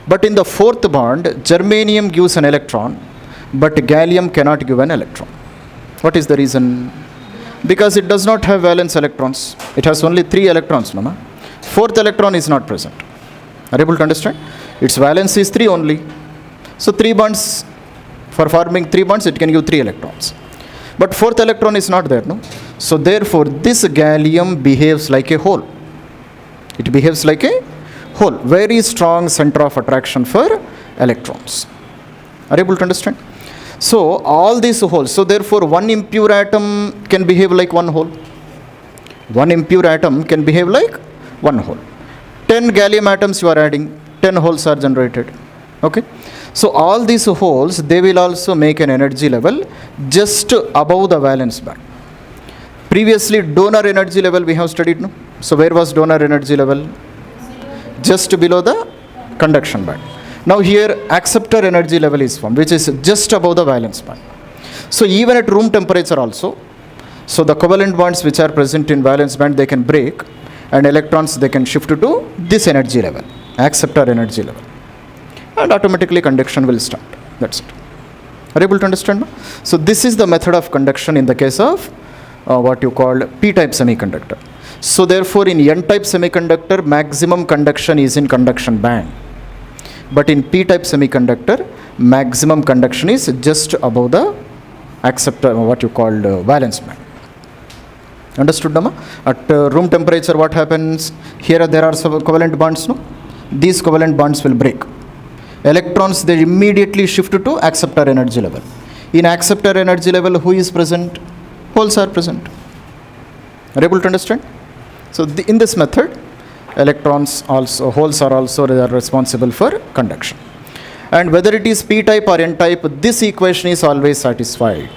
But in the 4th bond, germanium gives an electron, but gallium cannot give an electron. What is the reason? Because it does not have valence electrons. It has only 3 electrons, no? 4th electron is not present. Are you able to understand? Its valence is 3 only. So 3 bonds, for forming 3 bonds, it can give 3 electrons. But 4th electron is not there, no? So therefore, this gallium behaves like a hole. It behaves like a hole. Very strong center of attraction for electrons. Are you able to understand? So all these holes, so therefore one impure atom can behave like one hole. One impure atom can behave like one hole. 10 gallium atoms you are adding, 10 holes are generated. Okay? So all these holes, they will also make an energy level just above the valence band. Previously donor energy level we have studied, no? So where was donor energy level? Just below the conduction band. Now here acceptor energy level is formed, which is just above the valence band. So even at room temperature also, so the covalent bonds which are present in valence band, they can break, and electrons, they can shift to this energy level, acceptor energy level. And automatically conduction will start. That's it. Are you able to understand? So this is the method of conduction in the case of what you call P-type semiconductor. So therefore in N-type semiconductor, maximum conduction is in conduction band. But in P-type semiconductor, maximum conduction is just above the acceptor, what you call valence band. Understood, Dama? At room temperature, what happens? Here there are some covalent bonds, no? These covalent bonds will break. Electrons, they immediately shift to acceptor energy level. In acceptor energy level, who is present? Holes are present. Are you able to understand? So in this method, electrons also, holes are also responsible for conduction. And whether it is P-type or N-type, this equation is always satisfied.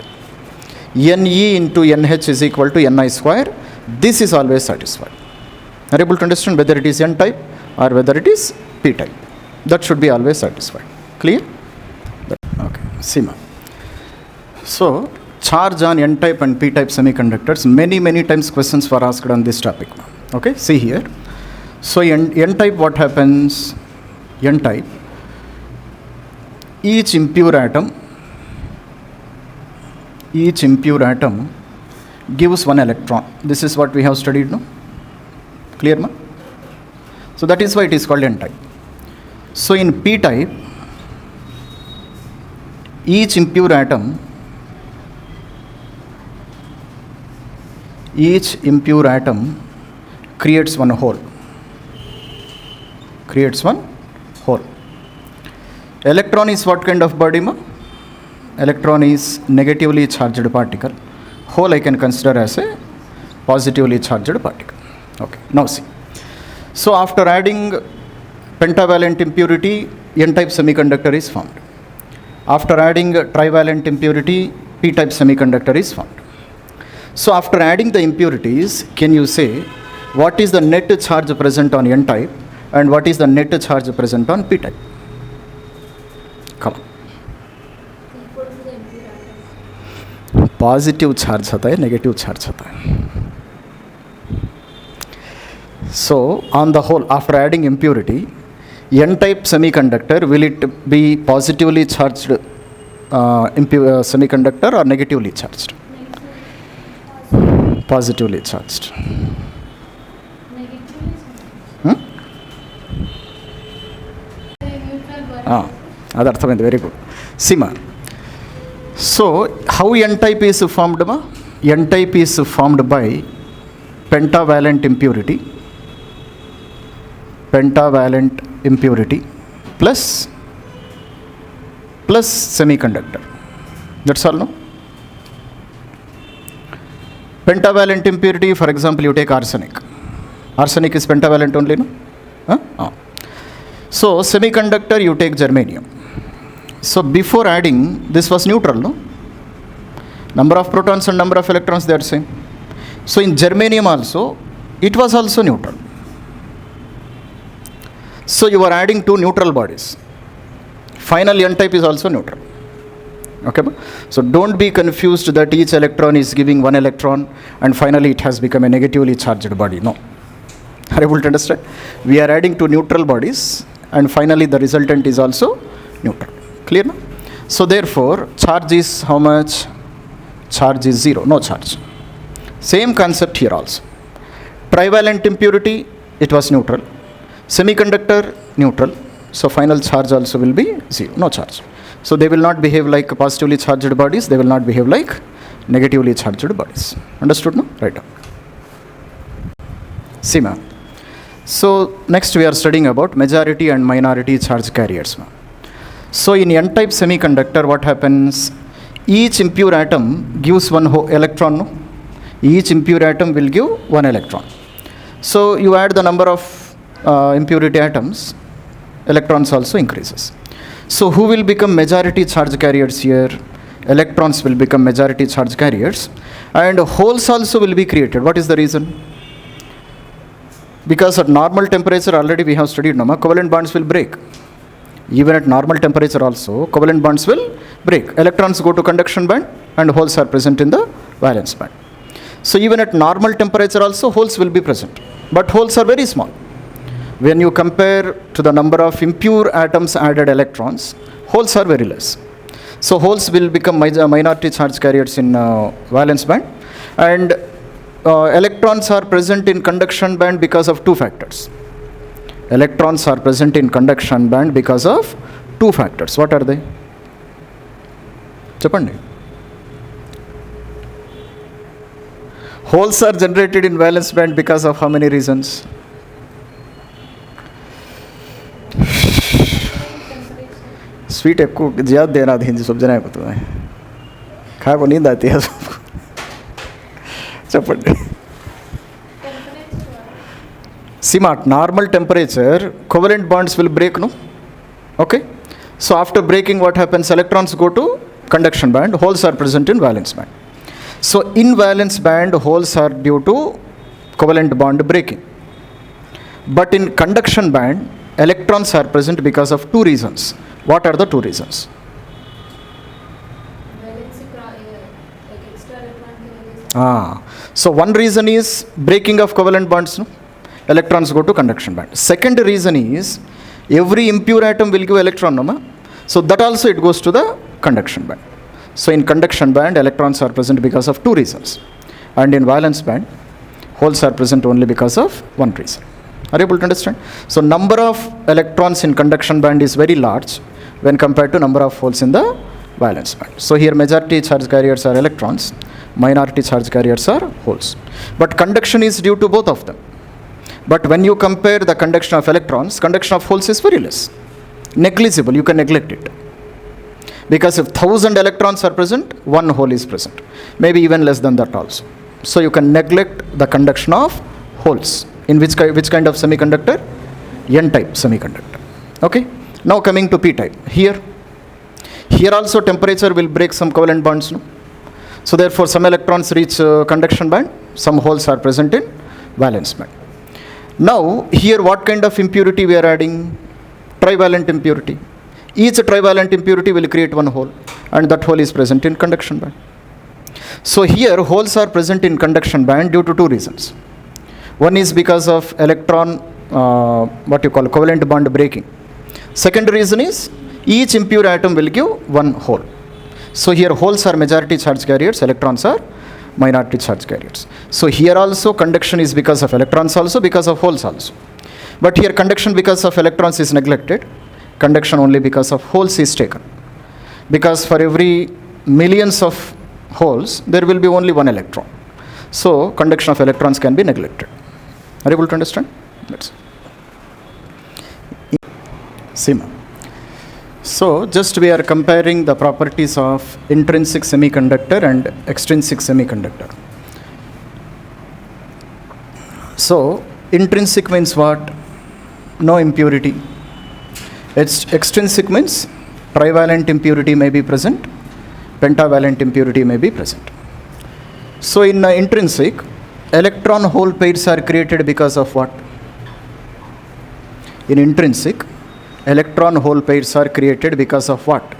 Ne into Nh is equal to Ni square. This is always satisfied. Are you able to understand whether it is N-type or whether it is P-type? That should be always satisfied. Clear? Okay. See, ma. So, charge on n-type and p-type semiconductors, many times questions were asked on this topic. Okay, see here. So, n-type, what happens? N-type, each impure atom gives one electron. This is what we have studied, no? Clear, ma? So, that is why it is called n-type. So, in p-type, each impure atom creates one hole. Electron is what kind of body, ma? Electron is negatively charged particle. Hole I can consider as a positively charged particle. Okay, now see. So after adding pentavalent impurity, n-type semiconductor is formed. After adding trivalent impurity, p-type semiconductor is formed. So after adding the impurities, can you say what is the net charge present on n-type and what is the net charge present on p-type? Come on. Positive charge होता है, negative charge होता है. So on the whole, after adding impurity, n-type semiconductor, will it be positively charged semiconductor or negatively charged? Positively charged. That's artham, very good. Sima. So, how n-type is formed? N-type is formed by pentavalent impurity plus semiconductor. That's all, no? Pentavalent impurity, for example, you take arsenic. Arsenic is pentavalent only, no? So, semiconductor, you take germanium. So before adding, this was neutral, no? Number of protons and number of electrons, they are same. So in germanium also, it was also neutral. So you are adding two neutral bodies. Final n-type is also neutral. Okay? So don't be confused that each electron is giving one electron and finally it has become a negatively charged body. No. Are you able to understand? We are adding two neutral bodies and finally the resultant is also neutral. Clear, no? So therefore, charge is how much? Charge is 0, no charge. Same concept here also. Trivalent impurity, it was neutral. Semiconductor, neutral. So final charge also will be 0, no charge. So they will not behave like positively charged bodies, they will not behave like negatively charged bodies. Understood, no? Right. See, ma'am. So next we are studying about majority and minority charge carriers, ma'am. So in n-type semiconductor, what happens? Each impure atom gives one electron. No? Each impure atom will give one electron. So you add the number of impurity atoms, electrons also increases. So who will become majority charge carriers here? Electrons will become majority charge carriers. And holes also will be created. What is the reason? Because at normal temperature, already we have studied, covalent bonds will break. Even at normal temperature also, covalent bonds will break. Electrons go to conduction band and holes are present in the valence band. So even at normal temperature also, holes will be present. But holes are very small. When you compare to the number of impure atoms added electrons, holes are very less. So holes will become minority charge carriers in valence band. And electrons are present in conduction band because of two factors. Electrons are present in conduction band because of two factors. What are they? Chapandi. Holes are generated in valence band because of how many reasons? Sweet ekku zyada dena hindi sab jana ko tumhe. Kha ko neend aati hai sabko. Chapandi. See, at normal temperature, covalent bonds will break, no? Okay? So after breaking, what happens? Electrons go to conduction band, holes are present in valence band. So in valence band, holes are due to covalent bond breaking. But in conduction band, electrons are present because of two reasons. What are the two reasons? So one reason is breaking of covalent bonds. No? Electrons go to conduction band. Second reason is every impure atom will give electron. No? So that also it goes to the conduction band. So in conduction band, electrons are present because of two reasons. And in valence band, holes are present only because of one reason. Are you able to understand? So number of electrons in conduction band is very large when compared to number of holes in the valence band. So here majority charge carriers are electrons, minority charge carriers are holes. But conduction is due to both of them. But when you compare the conduction of electrons, conduction of holes is very less. Negligible, you can neglect it. Because if 1000 electrons are present, one hole is present. Maybe even less than that also. So you can neglect the conduction of holes. In which kind of semiconductor? N-type semiconductor. Okay. Now coming to P-type. Here also temperature will break some covalent bonds. No? So therefore some electrons reach conduction band, some holes are present in valence band. Now here what kind of impurity we are adding? Trivalent impurity. Each trivalent impurity will create one hole, and that hole is present in conduction band. So here holes are present in conduction band due to two reasons. One is because of electron, covalent bond breaking. Second reason is each impure atom will give one hole. So here holes are majority charge carriers, electrons are minority charge carriers. So here also conduction is because of electrons also, because of holes also. But here conduction because of electrons is neglected. Conduction only because of holes is taken. Because for every millions of holes, there will be only one electron. So conduction of electrons can be neglected. Are you able to understand? Let's see. So just we are comparing the properties of intrinsic semiconductor and extrinsic semiconductor. So intrinsic means what? No impurity. Extrinsic means trivalent impurity may be present, pentavalent impurity may be present. So in intrinsic, electron hole pairs are created because of what? In intrinsic, electron hole pairs are created because of what?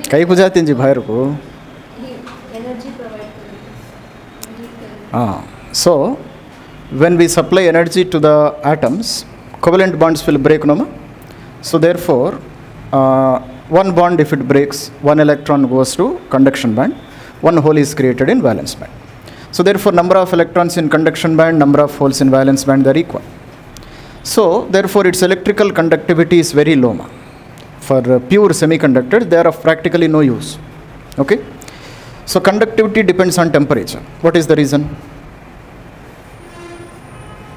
कहीं बुझाते हैं जी बाहर को. So when we supply energy to the atoms, covalent bonds will break, no? So therefore, one bond if it breaks, one electron goes to conduction band, one hole is created in valence band. So therefore, number of electrons in conduction band, number of holes in valence band, they are equal. So therefore, its electrical conductivity is very low. For pure semiconductors, they are of practically no use. Okay. So conductivity depends on temperature. What is the reason?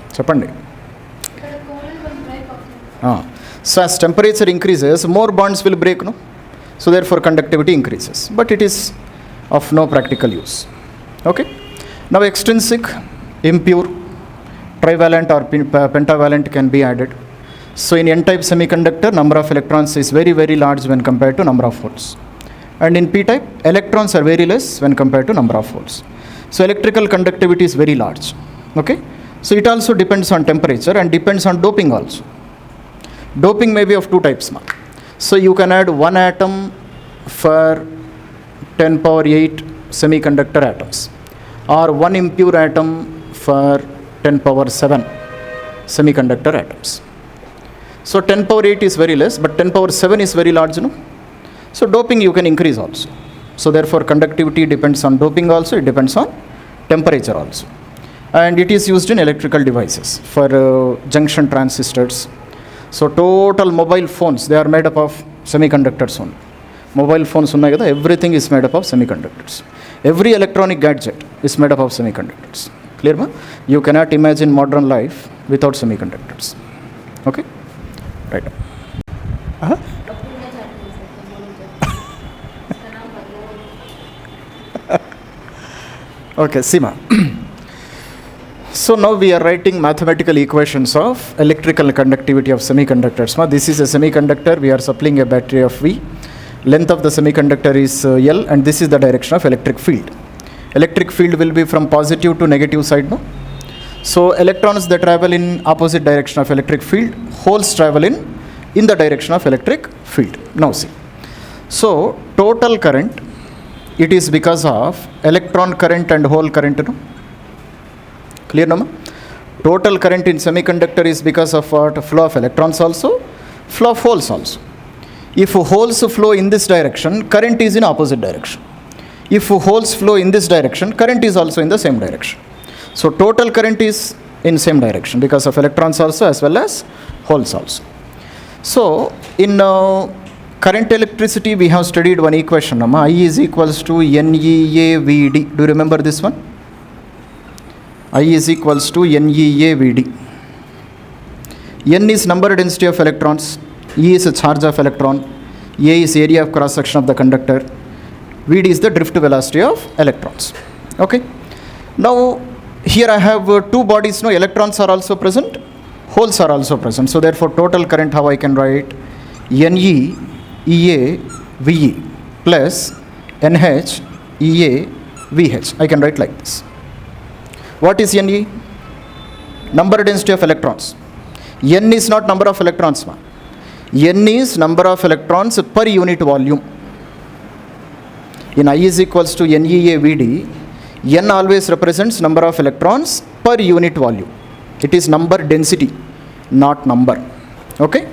Chapandi. So as temperature increases, more bonds will break, no? So therefore conductivity increases. But it is of no practical use. Okay. Now extrinsic, impure, trivalent or pentavalent can be added. So in N-type semiconductor, number of electrons is very, very large when compared to number of holes. And in P-type, electrons are very less when compared to number of holes. So electrical conductivity is very large. Okay. So it also depends on temperature and depends on doping also. Doping may be of two types. So you can add one atom for 10 power 8 semiconductor atoms, or one impure atom for 10 power 7 semiconductor atoms. So 10 power 8 is very less, but 10 power 7 is very large, no? So doping you can increase also. So therefore conductivity depends on doping also, it depends on temperature also. And it is used in electrical devices for junction transistors. So total mobile phones, they are made up of semiconductors only. Mobile phones, everything is made up of semiconductors. Every electronic gadget is made up of semiconductors. Clear, ma? You cannot imagine modern life without semiconductors. Okay? Right. Okay, Sima. So now we are writing mathematical equations of electrical conductivity of semiconductors. This is a semiconductor, we are supplying a battery of V. Length of the semiconductor is L, and this is the direction of electric field. Electric field will be from positive to negative side, no? So electrons, they travel in opposite direction of electric field, holes travel in the direction of electric field. Now see. So total current, it is because of electron current and hole current. No? Clear nama? Total current in semiconductor is because of what? Flow of electrons also, flow of holes also. If holes flow in this direction, current is in opposite direction. If holes flow in this direction, current is also in the same direction. So total current is in same direction because of electrons also as well as holes also. So in current electricity, we have studied one equation. I is equals to NEAVD. Do you remember this one? I is equals to NEAVD. N is number density of electrons. E is a charge of electron. A is area of cross section of the conductor. Vd is the drift velocity of electrons. Okay. Now here I have two bodies. No, electrons are also present. Holes are also present. So therefore total current, how I can write? Ne Ea Ve plus Nh Ea Vh. I can write like this. What is Ne? Number density of electrons. N is not number of electrons. N is number of electrons per unit volume. In I is equals to NeAVD, N always represents number of electrons per unit volume. It is number density, not number. Okay.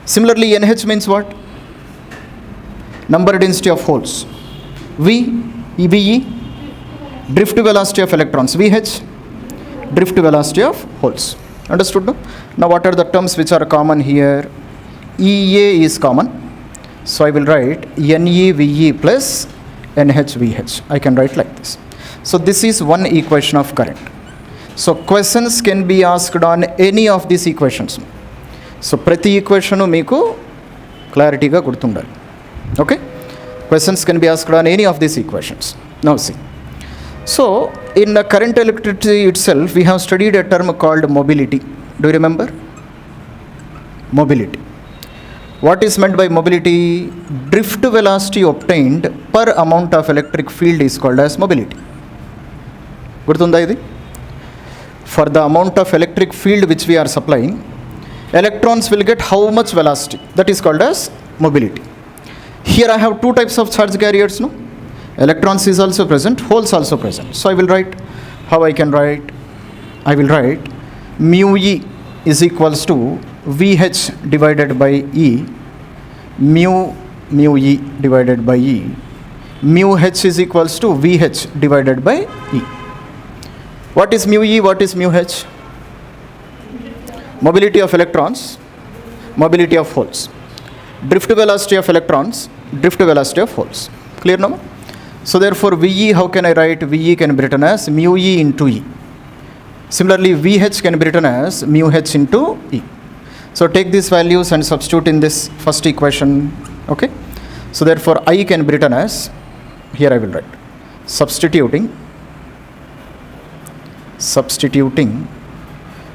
Similarly, NH means what? Number density of holes. V, Ve, drift velocity of electrons. Vh, drift velocity of holes. Understood? No? Now what are the terms which are common here? Ea is common. So I will write NeVe plus NHVH. I can write like this. So this is one equation of current. So questions can be asked on any of these equations. So prati equation meeku clarity ga gurtundali. Okay? Questions can be asked on any of these equations. Now see. So in the current electricity itself, we have studied a term called mobility. Do you remember? Mobility. What is meant by mobility? Drift velocity obtained per amount of electric field is called as mobility. Gurtunda idi? For the amount of electric field which we are supplying, electrons will get how much velocity? That is called as mobility. Here I have two types of charge carriers. No? Electrons is also present, holes also present. So I will write, how I can write? I will write mu E is equals to Vh divided by E, mu E divided by E, mu H is equals to Vh divided by E. What is mu E? What is mu H? Mobility of electrons, mobility of holes. Drift velocity of electrons, drift velocity of holes. Clear now? So therefore Ve, how can I write? Ve can be written as mu E into E. Similarly Vh can be written as mu H into E. So take these values and substitute in this first equation. Okay. So therefore I can be written as, here I will write, substituting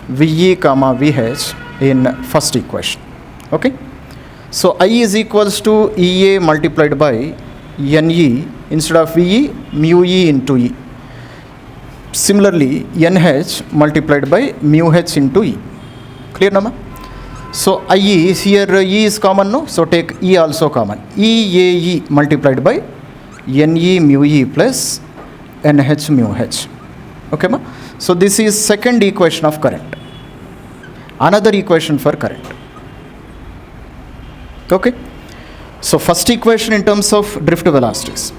Ve comma Vh in first equation. Okay. So I is equals to Ea multiplied by Ne instead of Ve, mu E into E. Similarly Nh multiplied by mu H into E. Clear nama? So I is here, E is common, no? So take E also common. EAe multiplied by Ne mu E plus Nh mu H. Okay ma? So this is second equation of current. Another equation for current. Okay. So first equation in terms of drift velocities.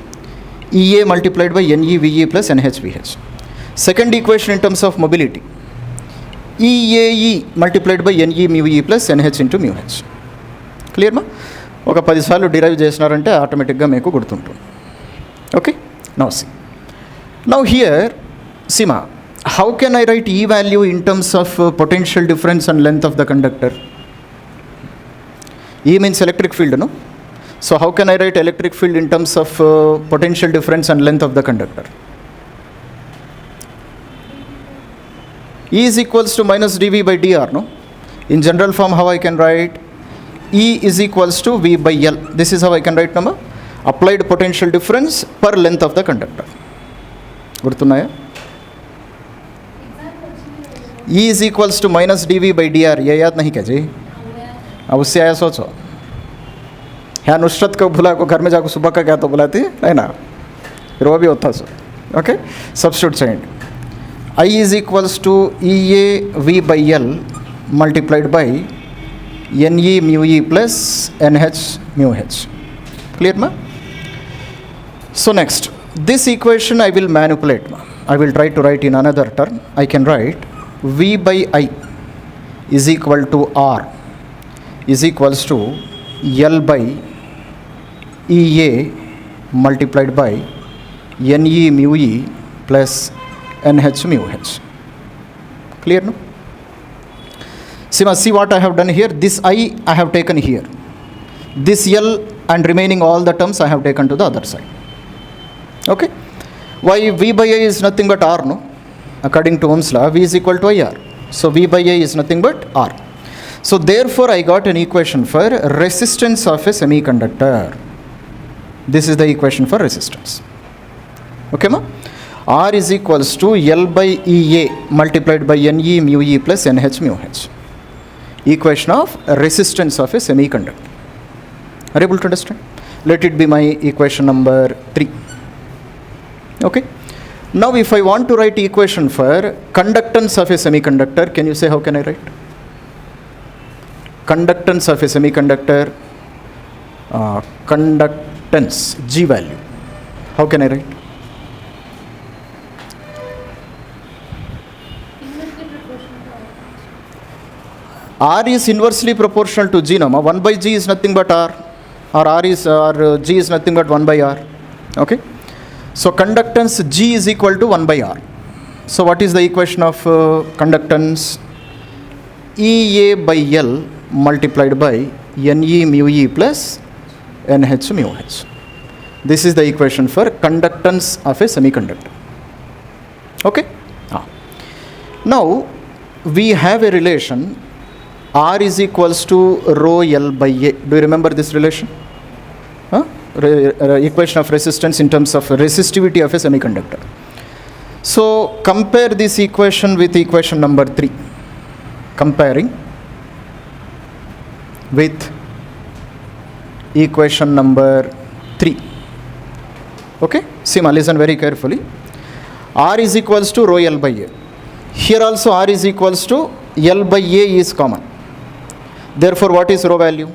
Ea multiplied by NeVe plus NHVH. Second equation in terms of mobility. Eae multiplied by Ne mu E plus Nh into mu H. Clear ma? ఒక 10 సార్లు derive చేసినారంటే ఆటోమేటిక్గా మీకు గుర్తుంటుంది. Okay. Now see. Now here, Sima, how can I write E value in terms of potential difference and length of the conductor? E means electric field, no? So how can I write electric field in terms of potential difference and length of the conductor? E is equals to minus dV by dr, no? In general form, how I can write? E is equals to V by L. This is how I can write number. Applied potential difference per length of the conductor. Gurtunaya? E is equals to minus dV by dr. ये याद नहीं क्या जी? अब उससे आया सोचो. यहाँ नुसरत को बुला को घर में जाकर सुबह का क्या तो बुलाती है ना, फिर वो भी होता सो. ओके, सब्स्टिट्यूट చేయండి. I is equals to EA V by L multiplied by NE mu E plus NH mu H. Clear ma? So next, this equation I will manipulate ma. I will try to write in another term. I can write V by I is equal to R is equals to L by EA multiplied by NE mu E plus NH mu H. Clear no? See what I have done here. This I have taken here. This L and remaining all the terms I have taken to the other side. Okay? Why V by I is nothing but R, no? According to Ohm's law, V is equal to IR. So V by I is nothing but R. So therefore I got an equation for resistance of a semiconductor. This is the equation for resistance. Okay ma? R is equals to L by EA multiplied by NE mu E plus NH mu H. Equation of resistance of a semiconductor. Are you able to understand? Let it be my equation number 3. Okay. Now if I want to write equation for conductance of a semiconductor, can you say how can I write? Conductance of a semiconductor, conductance, G value. How can I write? R is inversely proportional to G, no? 1 by G is nothing but R, or G is nothing but 1 by R. Okay? So conductance G is equal to 1 by R. So what is the equation of conductance? EA by L multiplied by NE mu E plus NH mu H. This is the equation for conductance of a semiconductor. Okay? Now we have a relation R is equals to rho L by A. Do you remember this relation? Equation of resistance in terms of resistivity of a semiconductor. So compare this equation with equation number 3. Comparing with equation number 3. Okay? See, listen very carefully. R is equals to rho L by A. Here also R is equals to L by A is common. Therefore, what is rho value?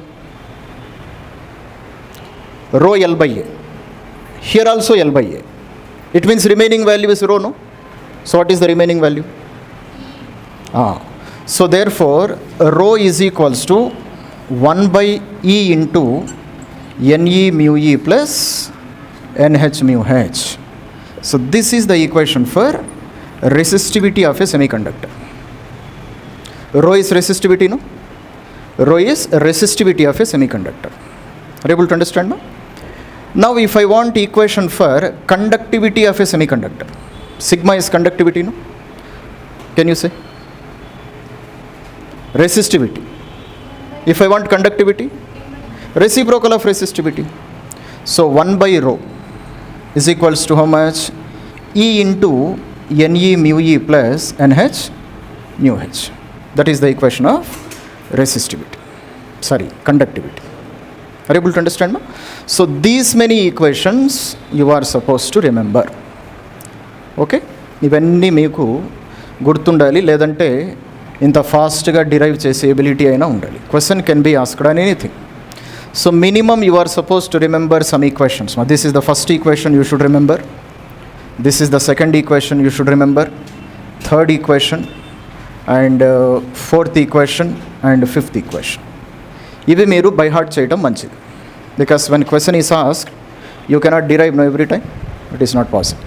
Rho L by A. Here also L by A. It means remaining value is rho, no? So what is the remaining value? So therefore, rho is equals to 1 by E into NE mu E plus NH mu H. So this is the equation for resistivity of a semiconductor. Rho is resistivity, no? Rho is resistivity of a semiconductor. Are you able to understand now? Now if I want equation for conductivity of a semiconductor, sigma is conductivity, no? Can you say? Resistivity. If I want conductivity, reciprocal of resistivity. So 1 by rho is equals to how much? E into NE mu E plus NH mu H. That is the equation of resistivity. Conductivity. Are you able to understand? So these many equations you are supposed to remember. Okay? ఇవన్నీ మీకు గుర్తుండాలి, లేదంటే ఇంత ఫాస్ట్గా derive చేసే ability అయినా ఉండాలి. Question can be asked on anything. So minimum you are supposed to remember some equations. This is the first equation you should remember. This is the second equation you should remember. Third equation and fourth equation and fifth equation. ఇవి మీరు by heart చేయడం మంచిది. Because when question is asked, you cannot derive no every time. It is not possible.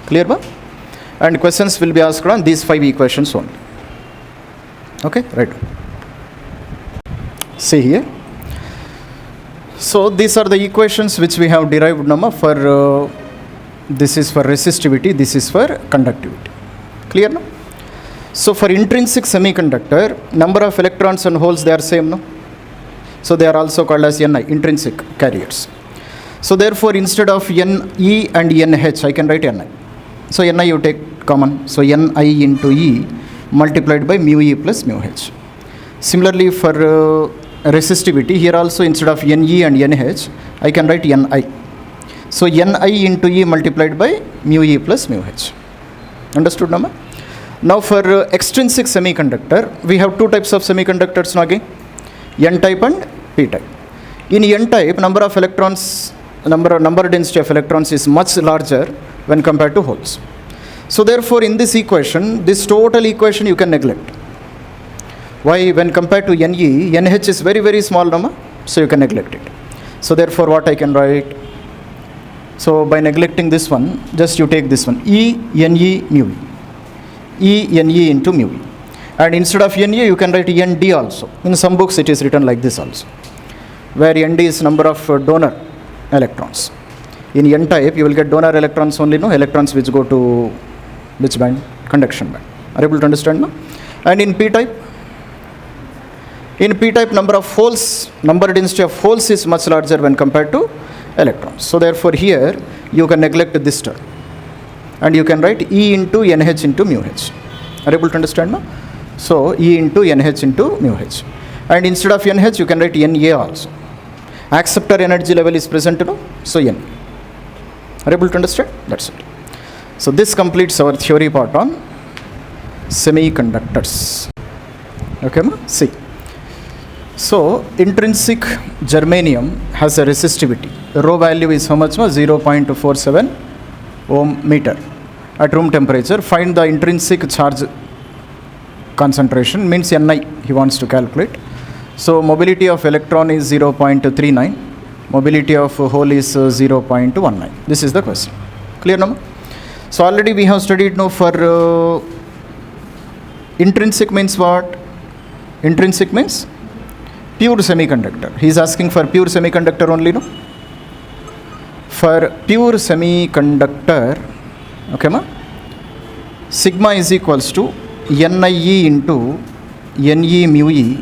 Clear ba? And questions will be asked on these 5 equations only. Okay, right. See here. So these are the equations which we have derived for this is for resistivity, this is for conductivity. Clear now? So for intrinsic semiconductor, number of electrons and holes, they are same, no? So they are also called as Ni, intrinsic carriers. So therefore instead of Ne and Nh, I can write Ni. So Ni you take common. So Ni into E multiplied by mu E plus mu H. Similarly for resistivity, here also instead of Ne and NH, I can write Ni. So Ni into E multiplied by mu E plus mu H. Understood, Nama? Now for extrinsic semiconductor, we have two types of semiconductors now again, N-type and P-type. In N-type, number of electrons, number density of electrons is much larger when compared to holes. So therefore, in this equation, this total equation you can neglect. Why? When compared to Ne, NH is very, very small number, so you can neglect it. So therefore, what I can write? So by neglecting this one, just you take this one, E, Ne, mu E. E, Ne into mu E. And instead of Ne, you can write Nd also. In some books, it is written like this also, where Nd is number of donor electrons. In N-type, you will get donor electrons only, no? Electrons which go to which band? Conduction band. Are you able to understand, no? And in P-type? In P-type, number of holes, number density of holes is much larger when compared to electrons. So therefore, here, you can neglect this term. And you can write E into NH into mu H. Are you able to understand, no? So, E into NH into mu H. And instead of NH, you can write Na also. Acceptor energy level is present, no? So, N. Are you able to understand? That's it. So, this completes our theory part on semiconductors. Okay, ma? See. So, intrinsic germanium has a resistivity. Rho value is how much? 0.47 ohm meter at room temperature. Find the intrinsic charge concentration, means Ni he wants to calculate. So mobility of electron is 0.39, mobility of hole is 0.19. This is the question. Clear now? So already we have studied now for intrinsic means what? Intrinsic means pure semiconductor. He is asking for pure semiconductor only, no? For pure semiconductor, okay ma? Sigma is equals to Nie into Ne mu E,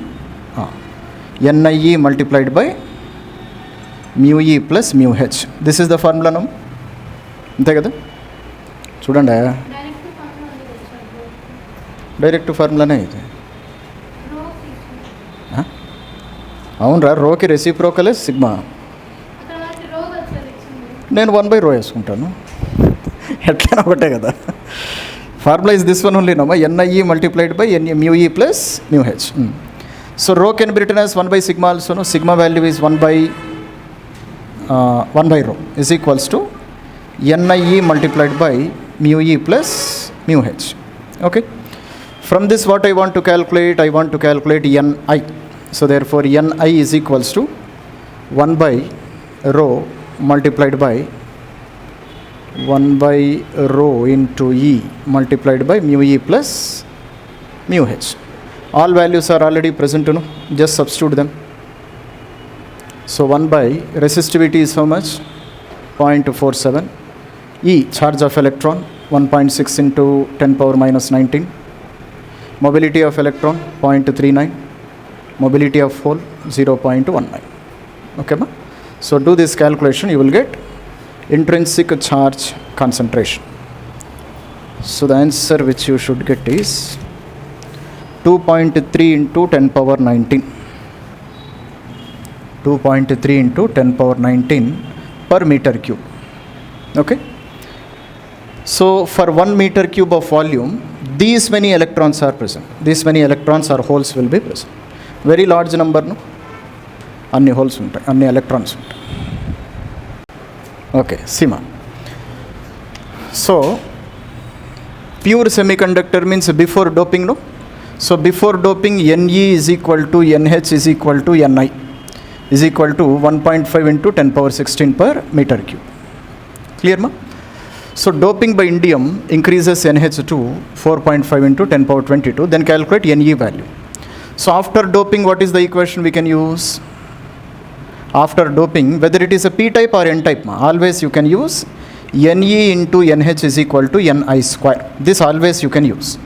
Nie multiplied by mu E plus mu H. This is the formula, no? అంతే కదా చూడండి, direct ఫార్ములానే ఇది. అవునరా, రోకి రెసిప్రోకలే sigma. నేను 1/ρ వేసుకుంటాను, ఎట్లైనా ఒకటే కదా. Formula is this one only, no? Nie multiplied by mu E plus mu H. So rho can be written as 1 by sigma also, no? Sigma value is 1 by rho is equals to Nie multiplied by mu E plus mu H. Okay. From this, what I want to calculate? I want to calculate Ni. So therefore, Ni is equals to 1 by rho multiplied by 1 by rho into E multiplied by mu E plus mu H. All values are already present, no? Just substitute them. So 1 by resistivity is how much? 0.47. E, charge of electron, 1.6 into 10 power minus 19. Mobility of electron, 0.39. Mobility of hole, 0.19. Okay, ma? So do this calculation, you will get intrinsic charge concentration. So the answer which you should get is 2.3 into 10 power 19. 2.3 into 10 power 19 per meter cube. Okay. So for 1 meter cube of volume, these many electrons are present. These many electrons or holes will be present. Very large number, no? Anni holes untai, anni electrons untai. Okay, Sima. So, pure semiconductor means before doping, no? So, before doping, Ne is equal to NH is equal to Ni is equal to 1.5 into 10 power 16 per meter cube. Clear, ma? So, doping by indium increases NH to 4.5 into 10 power 22. Then calculate Ne value. So, after doping, what is the equation we can use? After doping, whether it is a p-type or n-type, always you can use Ne into NH is equal to Ni square. This always you can use.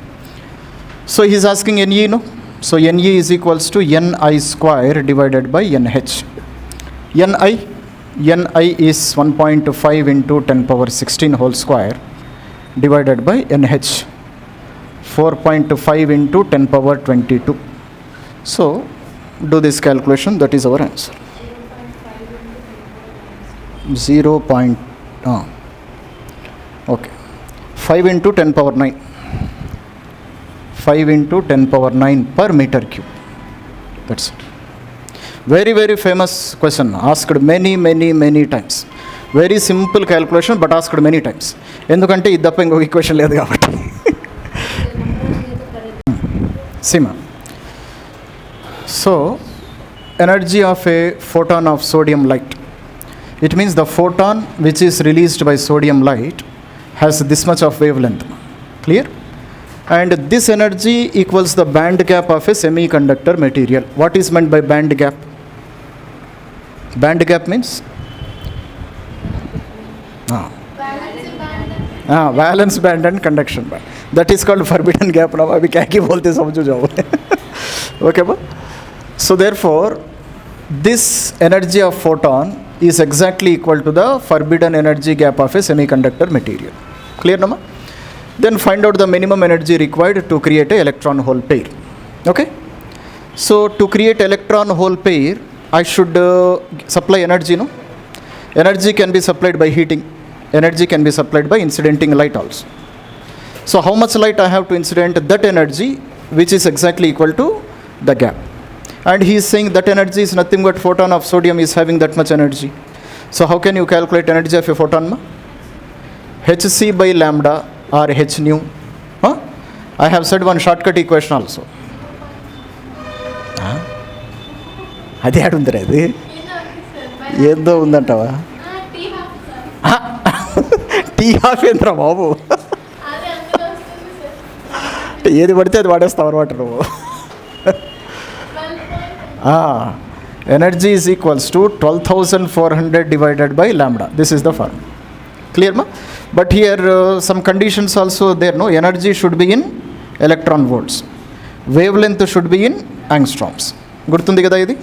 So he is asking Ne, no? So Ne is equals to Ni square divided by NH. Ni is 1.5 into 10 power 16 whole square divided by NH, 4.5 into 10 power 22. So do this calculation. That is our answer. 0. Okay. 5 into 10 power 9. 5 into 10 power 9 per meter cube. That's it. Very, very famous question. Asked many times. Very simple calculation, but asked many times. ఎందుకంటే ఇది తప్ప ఇంకొక equation లేదు కాబట్టి. Sima. So, energy of a photon of sodium light. It means the photon which is released by sodium light has this much of wavelength. Clear? And this energy equals the band gap of a semiconductor material. What is meant by band gap? Band gap means? Valence band and conduction band. That is called forbidden gap. Now, अभी क्या क्या बोलते समझो जाओ. Okay, ba? So therefore, this energy of photon is exactly equal to the forbidden energy gap of a semiconductor material. Clear, Nama? Then find out the minimum energy required to create a electron-hole pair. Okay? So to create electron-hole pair, I should supply energy, no? Energy can be supplied by heating. Energy can be supplied by incidenting light also. So how much light I have to incident? That energy which is exactly equal to the gap. And he is saying that energy is nothing but photon of sodium is having that much energy. So how can you calculate energy of a photon? Hc by lambda or h nu. Huh? I have said one shortcut equation also. అది ఆడుందిరా అది ఏందో ఉందంటావా? Tea half ఏంద్రా బాబు, ఏది పడితే అది వాడేస్తావు అనమాట నువ్వు. Energy is equals to 12,400 divided by lambda. This is the formula. Clear, ma? But here some conditions also there, no? Energy should be in electron volts. Wavelength should be in angstroms. Gurtundi kada idi?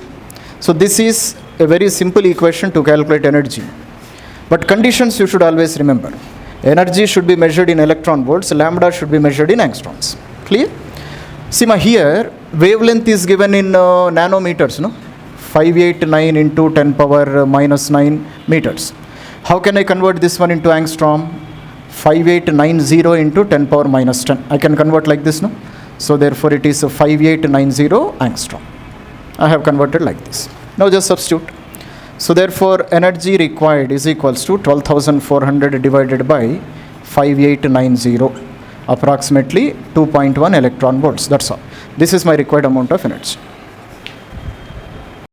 So this is a very simple equation to calculate energy. But conditions you should always remember. Energy should be measured in electron volts. Lambda should be measured in angstroms. Clear? See, ma, here wavelength is given in nanometers, no? 589 into 10 power minus 9 meters. How can I convert this one into angstrom? 5890 into 10 power minus 10. I can convert like this, no? So therefore it is 5890 angstrom. I have converted like this. Now just substitute. So therefore energy required is equals to 12,400 divided by 5890, approximately 2.1 electron volts. That's all. This is my required amount of energy.